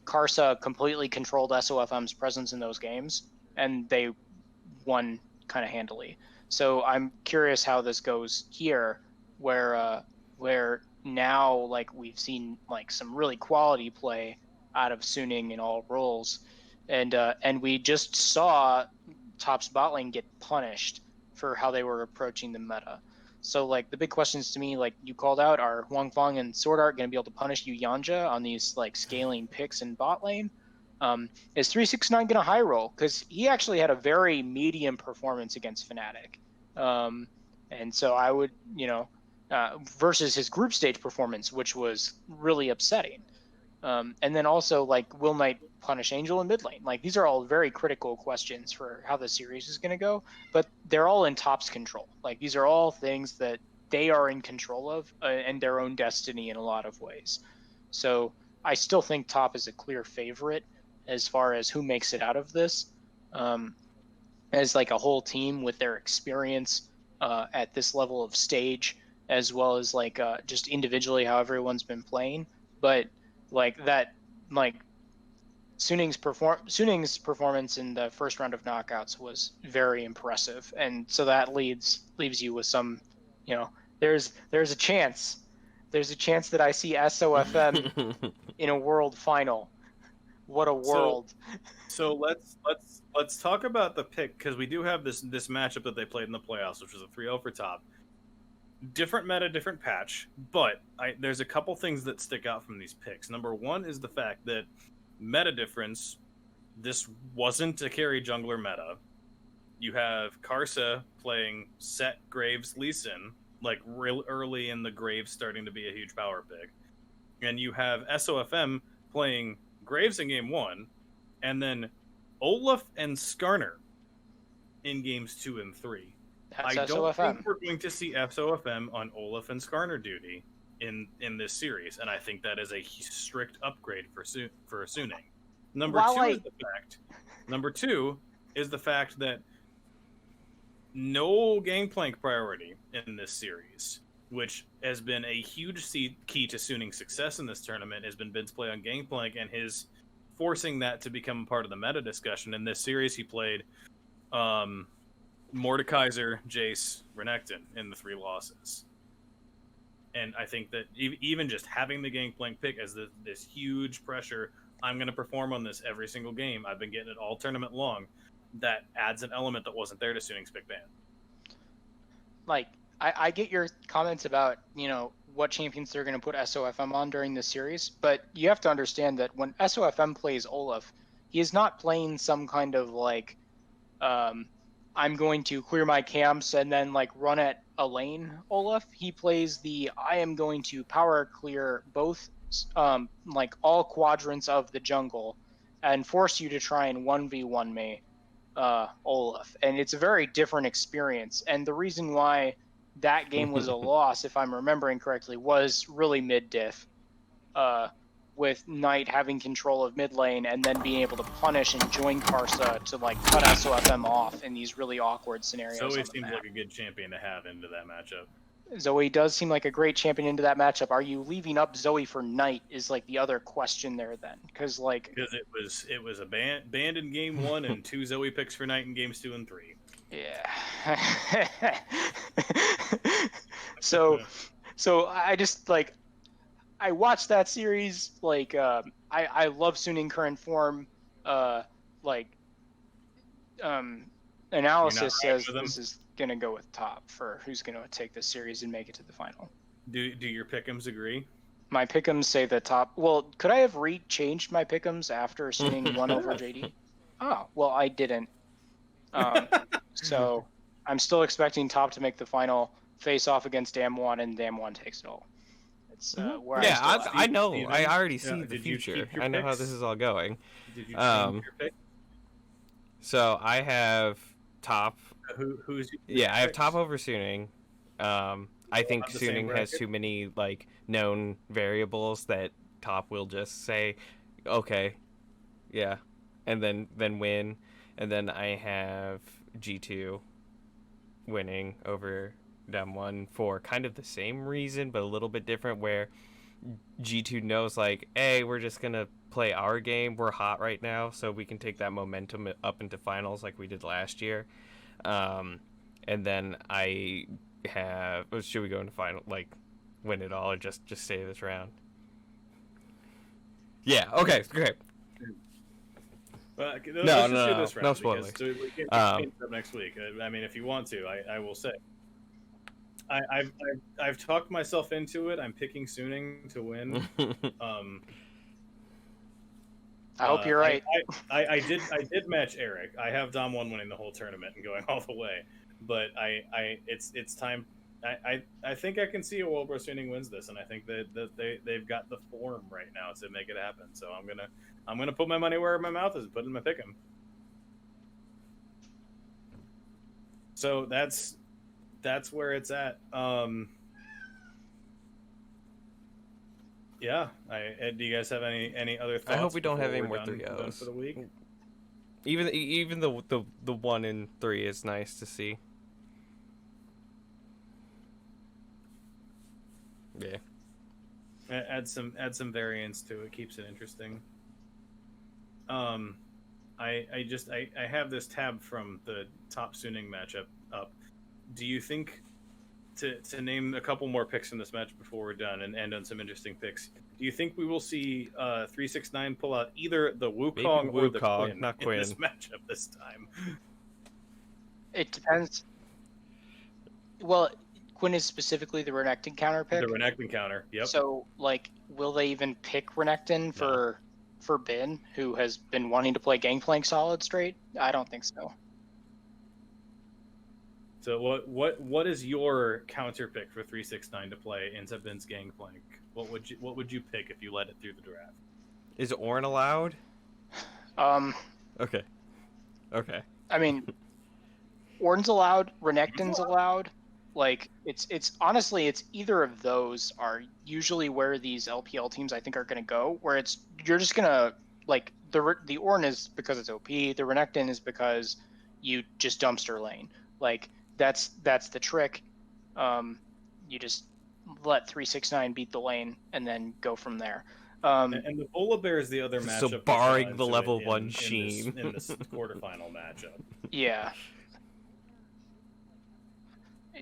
C: Karsa completely controlled SOFM's presence in those games, and they won kind of handily. So I'm curious how this goes here, where now like we've seen like some really quality play out of Suning in all roles, and we just saw Top's bot lane get punished for how they were approaching the meta. So like the big questions to me, like you called out, are Wanfeng and Sword Art going to be able to punish Yu Yanja on these like scaling picks in bot lane? Is 369 going to high roll? Because he actually had a very medium performance against Fnatic. And so I would, versus his group stage performance, which was really upsetting. And then also, like, will Knight punish Angel in mid lane? Like, these are all very critical questions for how the series is going to go, but they're all in Top's control. Like, these are all things that they are in control of and their own destiny in a lot of ways. So I still think Top is a clear favorite as far as who makes it out of this. As like a whole team with their experience at this level of stage, as well as like just individually how everyone's been playing. But like that, like Suning's performance in the first round of knockouts was very impressive, and so that leaves you with some, there's a chance There's a chance that I see SOFM in a world final. What a world!
A: So let's talk about the pick, because we do have this matchup that they played in the playoffs, which was a 3-0 for top. Different meta, different patch, but there's a couple things that stick out from these picks. Number one is the fact that meta difference. This wasn't a carry jungler meta. You have Karsa playing Set Graves Lee Sin, like real early in the Graves starting to be a huge power pick, and you have SOFM playing Graves in game 1, and then Olaf and Skarner in games 2 and 3.
C: That's
A: I don't
C: SOFM.
A: think we're going to see SOFM on Olaf and Skarner duty in this series, and I think that is a strict upgrade for Suning. Number two is the fact that no Gangplank priority in this series, which has been a huge key to Suning's success in this tournament, has been Vin's play on Gangplank and his forcing that to become part of the meta discussion. In this series, he played Mordekaiser, Jace, Renekton in the 3 losses. And I think that even just having the Gangplank pick as this huge pressure, I'm going to perform on this every single game. I've been getting it all tournament long. That adds an element that wasn't there to Suning's pick ban.
C: Like, I get your comments about, what champions they're going to put SOFM on during this series, but you have to understand that when SOFM plays Olaf, he is not playing some kind of I'm going to clear my camps and then run at a lane Olaf. He plays I am going to power clear both all quadrants of the jungle and force you to try and 1v1 me, Olaf. And it's a very different experience. And the reason why that game was a loss, if I'm remembering correctly, was really mid-diff. With Knight having control of mid lane and then being able to punish and join Karsa to cut SOFM off in these really awkward scenarios.
A: Zoe seems like a good champion to have into that matchup.
C: Zoe does seem like a great champion into that matchup. Are you leaving up Zoe for Knight is the other question there then? Because
A: it was a banned in game 1 and 2 Zoe picks for Knight in games 2 and 3.
C: Yeah. so I just I watched that series. I love Suning current form. Analysis says this is gonna go with top for who's gonna take this series and make it to the final.
A: Do your pick'ems agree?
C: My pick'ems say the top. Well, could I have changed my pick'ems after Suning won over JD? Oh, well, I didn't. So I'm still expecting top to make the final, face off against Damwon, and Damwon takes it all. It's where
B: I know. I already see the future. I know how this is all going.
A: Did you change your pick?
B: So I have top.
A: Who's
B: I have top over Suning. I think Suning has too many known variables that top will just say, okay, yeah, and then win. And then I have G2 winning over Dem1 for kind of the same reason, but a little bit different, where G2 knows hey, we're just going to play our game. We're hot right now, so we can take that momentum up into finals like we did last year. And then I have... Should we go into final, win it all, or just stay this round? Yeah, okay. No spoilers.
A: We can up next week. I mean, if you want to, I will say. I've talked myself into it. I'm picking Suning to win.
C: I hope you're right.
A: I did match Eric. I have Dom1 winning the whole tournament and going all the way. But it's time. I think I can see a world where Suning wins this, and I think that they've got the form right now to make it happen. So I'm gonna put my money where my mouth is, put in my pick'em. So that's where it's at. Yeah. Do you guys have any other thoughts?
B: I hope we don't have any more 3-0s
A: for the week.
B: Even the 1 and 3 is nice to see. Yeah.
A: Add some variance to it, keeps it interesting. I have this tab from the top Suning matchup up. Do you think to name a couple more picks in this match before we're done and end on some interesting picks. Do you think we will see 369 pull out either the Wukong or the
B: Wukong,
A: Quinn
B: not
A: in
B: Quinn.
A: this matchup this time?
C: It depends. Well, Quinn is specifically the Renekton counter pick.
A: The Renekton counter. Yep.
C: So, like, will they even pick Renekton for Bin, who has been wanting to play Gangplank solid straight? I don't think so.
A: So what is your counter pick for 369 to play into Bin's Gangplank? What would you pick if you led it through the draft?
B: Is Ornn allowed? Okay.
C: I mean, Ornn's allowed, Renekton's allowed. Like, it's honestly, it's either of those are usually where these LPL teams I think are going to go, where you're just going to, like, the Ornn is because it's OP, the Renekton is because you just dumpster lane. Like, that's the trick. You just let 369 beat the lane and then go from there.
A: And the Volibear is the other matchup.
B: So barring the level 1 Sheen.
A: In this quarterfinal matchup.
C: Yeah.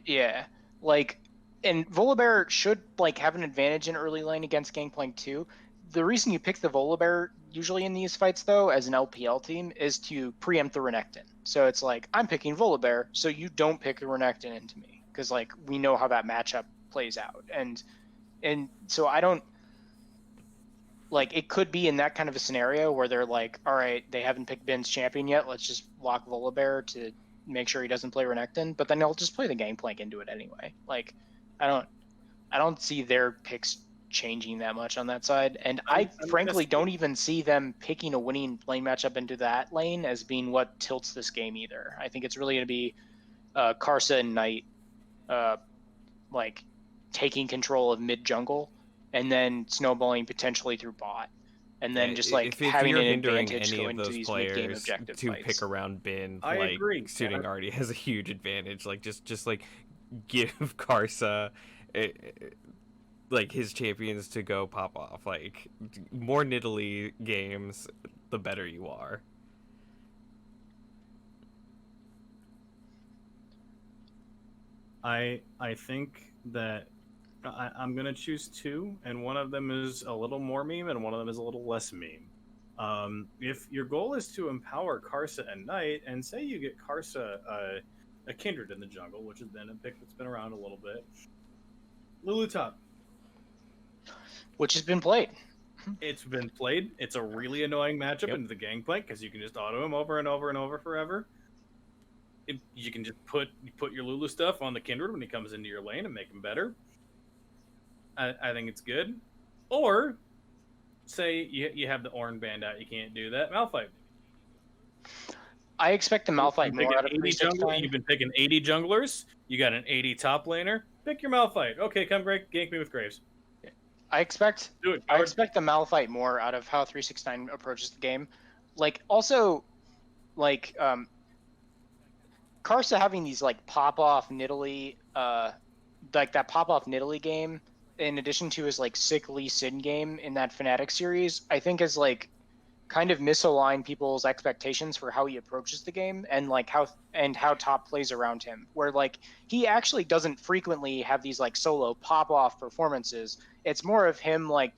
C: Yeah. Like, and Volibear should, like, have an advantage in early lane against Gangplank too. The reason you pick the Volibear usually in these fights, though, as an LPL team, is to preempt the Renekton. So it's like, I'm picking Volibear, so you don't pick a Renekton into me. Because, like, we know how that matchup plays out. And so I don't... Like, it could be in that kind of a scenario where they're like, all right, they haven't picked Bin's champion yet, let's just lock Volibear to make sure he doesn't play Renekton, but then they'll just play the Gangplank into it anyway. Like, I don't see their picks changing that much on that side, and I frankly don't even see them picking a winning lane matchup into that lane as being what tilts this game either. I think it's really going to be Karsa and Knight like taking control of mid jungle and then snowballing potentially through bot. And then just like
B: if
C: having
B: you're
C: an
B: hindering
C: advantage
B: any
C: going
B: of
C: to
B: those
C: these mid-game
B: players
C: objective
B: to
C: fights.
B: pick around Bin,
A: I
B: like
A: agree.
B: Suiting already has a huge advantage. Like just like give Karsa like his champions to go pop off. Like more Nidalee games, the better you are.
A: I think that I'm gonna choose two, and one of them is a little more meme, and one of them is a little less meme. If your goal is to empower Karsa and Knight, and say you get Karsa a Kindred in the jungle, which has been a pick that's been around a little bit, Lulu top.
C: Which has been played.
A: It's been played. It's a really annoying matchup into the Gangplank because you can just auto him over and over and over forever. You can just put your Lulu stuff on the Kindred when he comes into your lane and make him better. I think it's good. Or say you have the Ornn band out, you can't do that. Malphite.
C: I expect the Malphite more out of
A: 80 You've been picking 80 junglers. You got an 80 top laner. Pick your Malphite. Okay, come gank me with Graves.
C: I expect
A: Do it.
C: I expect the Malphite more out of how 369 approaches the game. Like, also, like, Karsa having these, like, pop-off Nidalee, like, that pop-off Nidalee game, in addition to his, like, sick Lee Sin game in that Fnatic series, I think is, like, kind of misaligned people's expectations for how he approaches the game and like how top plays around him, where like he actually doesn't frequently have these like solo pop-off performances. It's more of him like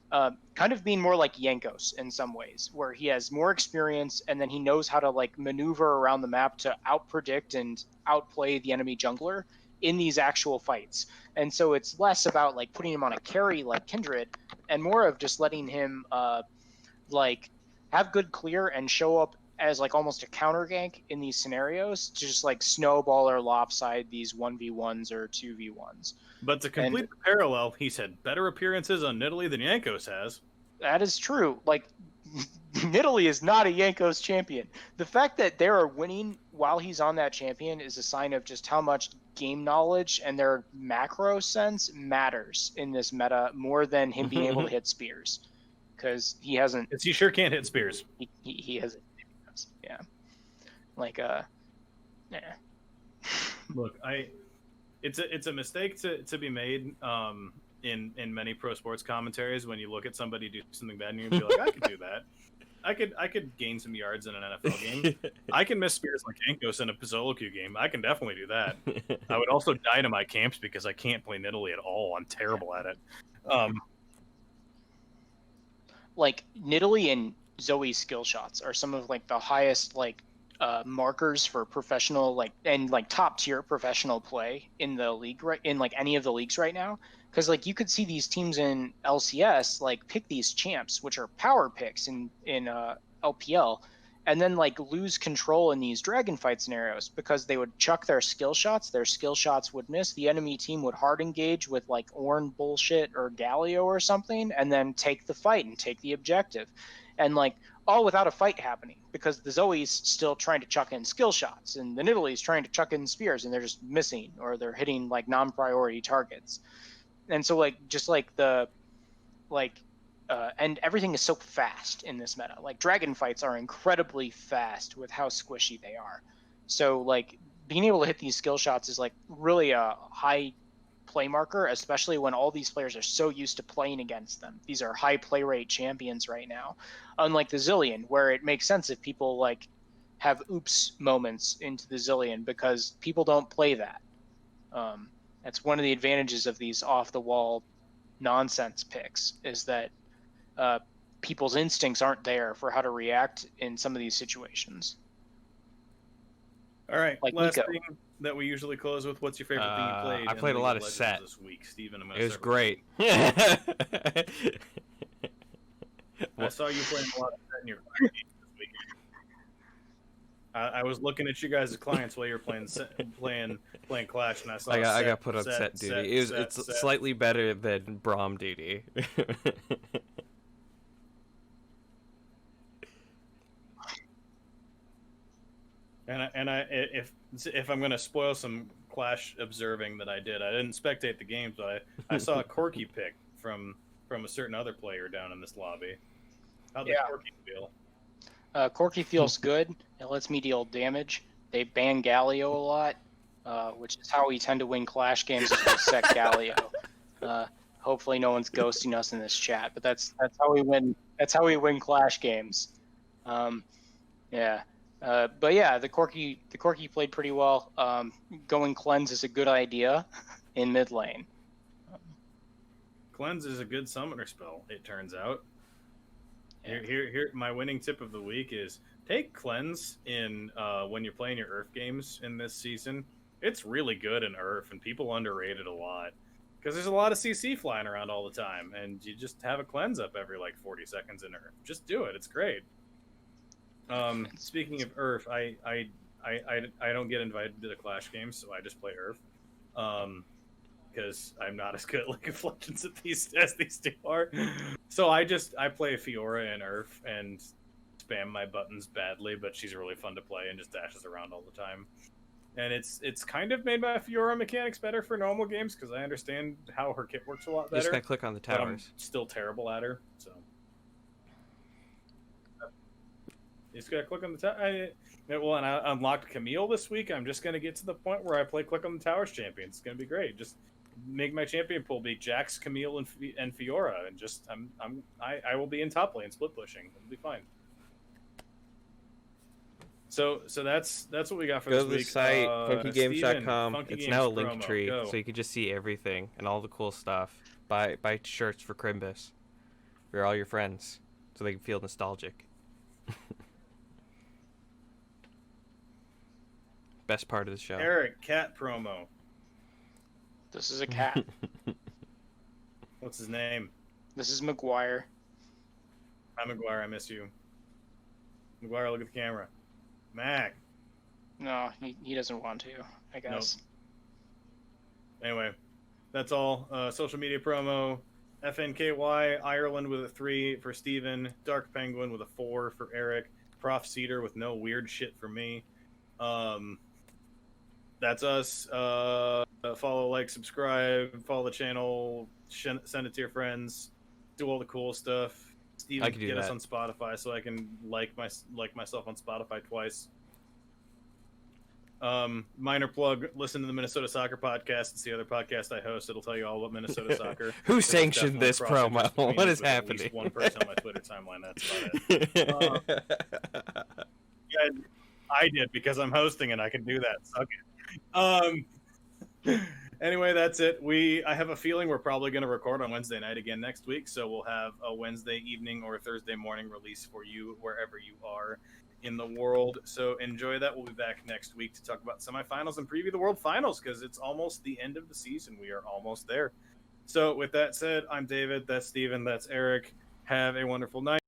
C: kind of being more like Yankos in some ways, where he has more experience and then he knows how to like maneuver around the map to outpredict and outplay the enemy jungler in these actual fights. And so it's less about like putting him on a carry like Kindred and more of just letting him like have good clear and show up as like almost a counter gank in these scenarios to just like snowball or lopside these 1v1s or 2v1s.
A: But to complete the parallel, he's had better appearances on Nidalee than Yankos has.
C: That is true. Like, Nidalee is not a Yankos champion. The fact that they are winning while he's on that champion is a sign of just how much game knowledge and their macro sense matters in this meta more than him being able to hit spears. Because he hasn't.
A: Because he sure can't hit spears.
C: He hasn't. Yeah. Like, yeah.
A: Look, it's a mistake to be made. in many pro sports commentaries when you look at somebody do something bad and you be like, I could do that. I could gain some yards in an NFL game. I can miss Spears like Ankos in a solo queue game. I can definitely do that. I would also dynamite camps because I can't play Nidalee at all. I'm terrible at it.
C: Like Nidalee and Zoe's skill shots are some of like the highest like markers for professional like and like top tier professional play in the league right in like any of the leagues right now, because like you could see these teams in LCS like pick these champs which are power picks in LPL, and then like lose control in these dragon fight scenarios because they would chuck their skill shots would miss, the enemy team would hard engage with like Ornn bullshit or Galio or something, and then take the fight and take the objective, and like all without a fight happening because the Zoe's still trying to chuck in skill shots and the Nidalee's trying to chuck in spears and they're just missing or they're hitting like non-priority targets. And so like just like the like and everything is so fast in this meta. Like dragon fights are incredibly fast with how squishy they are. So like being able to hit these skill shots is like really a high play marker, especially when all these players are so used to playing against them. These are high play rate champions right now, unlike the Zillion, where it makes sense if people like have oops moments into the Zillion because people don't play that. That's one of the advantages of these off the wall nonsense picks is that people's instincts aren't there for how to react in some of these situations.
A: All right,
C: like
A: last
C: Nico.
A: thing that we usually close with. What's your favorite thing you played?
B: I played a lot of
A: Legends
B: Set
A: this week, Steven.
B: It was great.
A: I saw you playing a lot of Set in your client games this week. I was looking at you guys as clients while you were playing Clash, and I saw.
B: I got put on Set duty. It's slightly better than Braum duty.
A: If I'm gonna spoil some Clash observing that I didn't spectate the games, but I saw a Corky pick from a certain other player down in this lobby. How'd the Corky feel?
C: Corky feels good. It lets me deal damage. They ban Galio a lot, which is how we tend to win Clash games if we set Galio. Hopefully no one's ghosting us in this chat, but that's how we win. That's how we win Clash games. Yeah. But yeah, the Corky played pretty well. Going cleanse is a good idea in mid lane.
A: Cleanse is a good summoner spell, it turns out. Here, my winning tip of the week is take Cleanse in when you're playing your Earth games in this season. It's really good in Earth, and people underrate it a lot because there's a lot of CC flying around all the time, and you just have a Cleanse up every like 40 seconds in Earth. Just do it; it's great. Speaking of Earth, I don't get invited to the Clash games, so I just play Earth. Because I'm not as good at League of Legends as these two are. So I play Fiora in Earth and spam my buttons badly, but she's really fun to play and just dashes around all the time. And it's kind of made my Fiora mechanics better for normal games because I understand how her kit works a lot better.
B: Just gotta click on the towers.
A: But I'm still terrible at her, so. You just gotta click on the tower. Well, and I unlocked Camille this week. I'm just gonna get to the point where I play click on the towers champion. It's gonna be great. Just make my champion pool be Jax, Camille, and Fiora, and just I will be in top lane split pushing. It'll be fine. So that's what we got for this week.
B: Go to the site funkygames.com. It's now a link
A: promo.
B: tree,
A: Go.
B: so you can just see everything and all the cool stuff. Buy shirts for Crimbus for all your friends, so they can feel nostalgic. Best part of the show.
A: Eric, cat promo.
C: This is a cat.
A: What's his name?
C: This is McGuire.
A: Hi, McGuire. I miss you. McGuire, look at the camera. Mac.
C: No, he doesn't want to, I guess.
A: Nope. Anyway, that's all. Social media promo. FNKY, Ireland with a 3 for Steven. Dark Penguin with a 4 for Eric. Prof Cedar with no weird shit for me. That's us. Follow, like, subscribe, follow the channel, send it to your friends, do all the cool stuff. Steven, get us on Spotify so I can like myself on Spotify twice. Minor plug, listen to the Minnesota Soccer Podcast. It's the other podcast I host. It'll tell you all about Minnesota soccer.
B: Who
A: 'cause it's
B: sanctioned
A: definitely
B: this
A: crossed interest
B: promo?
A: between
B: What
A: us
B: is
A: with at
B: happening?
A: least one person on my Twitter timeline. That's about it. Yeah, I did because I'm hosting and I can do that. Suck it. Anyway, that's it. I have a feeling we're probably going to record on Wednesday night again next week, so we'll have a Wednesday evening or Thursday morning release for you wherever you are in the world. So enjoy that. We'll be back next week to talk about semifinals and preview the World Finals because it's almost the end of the season. We are almost there. So with that said, I'm David. That's Steven. That's Eric. Have a wonderful night.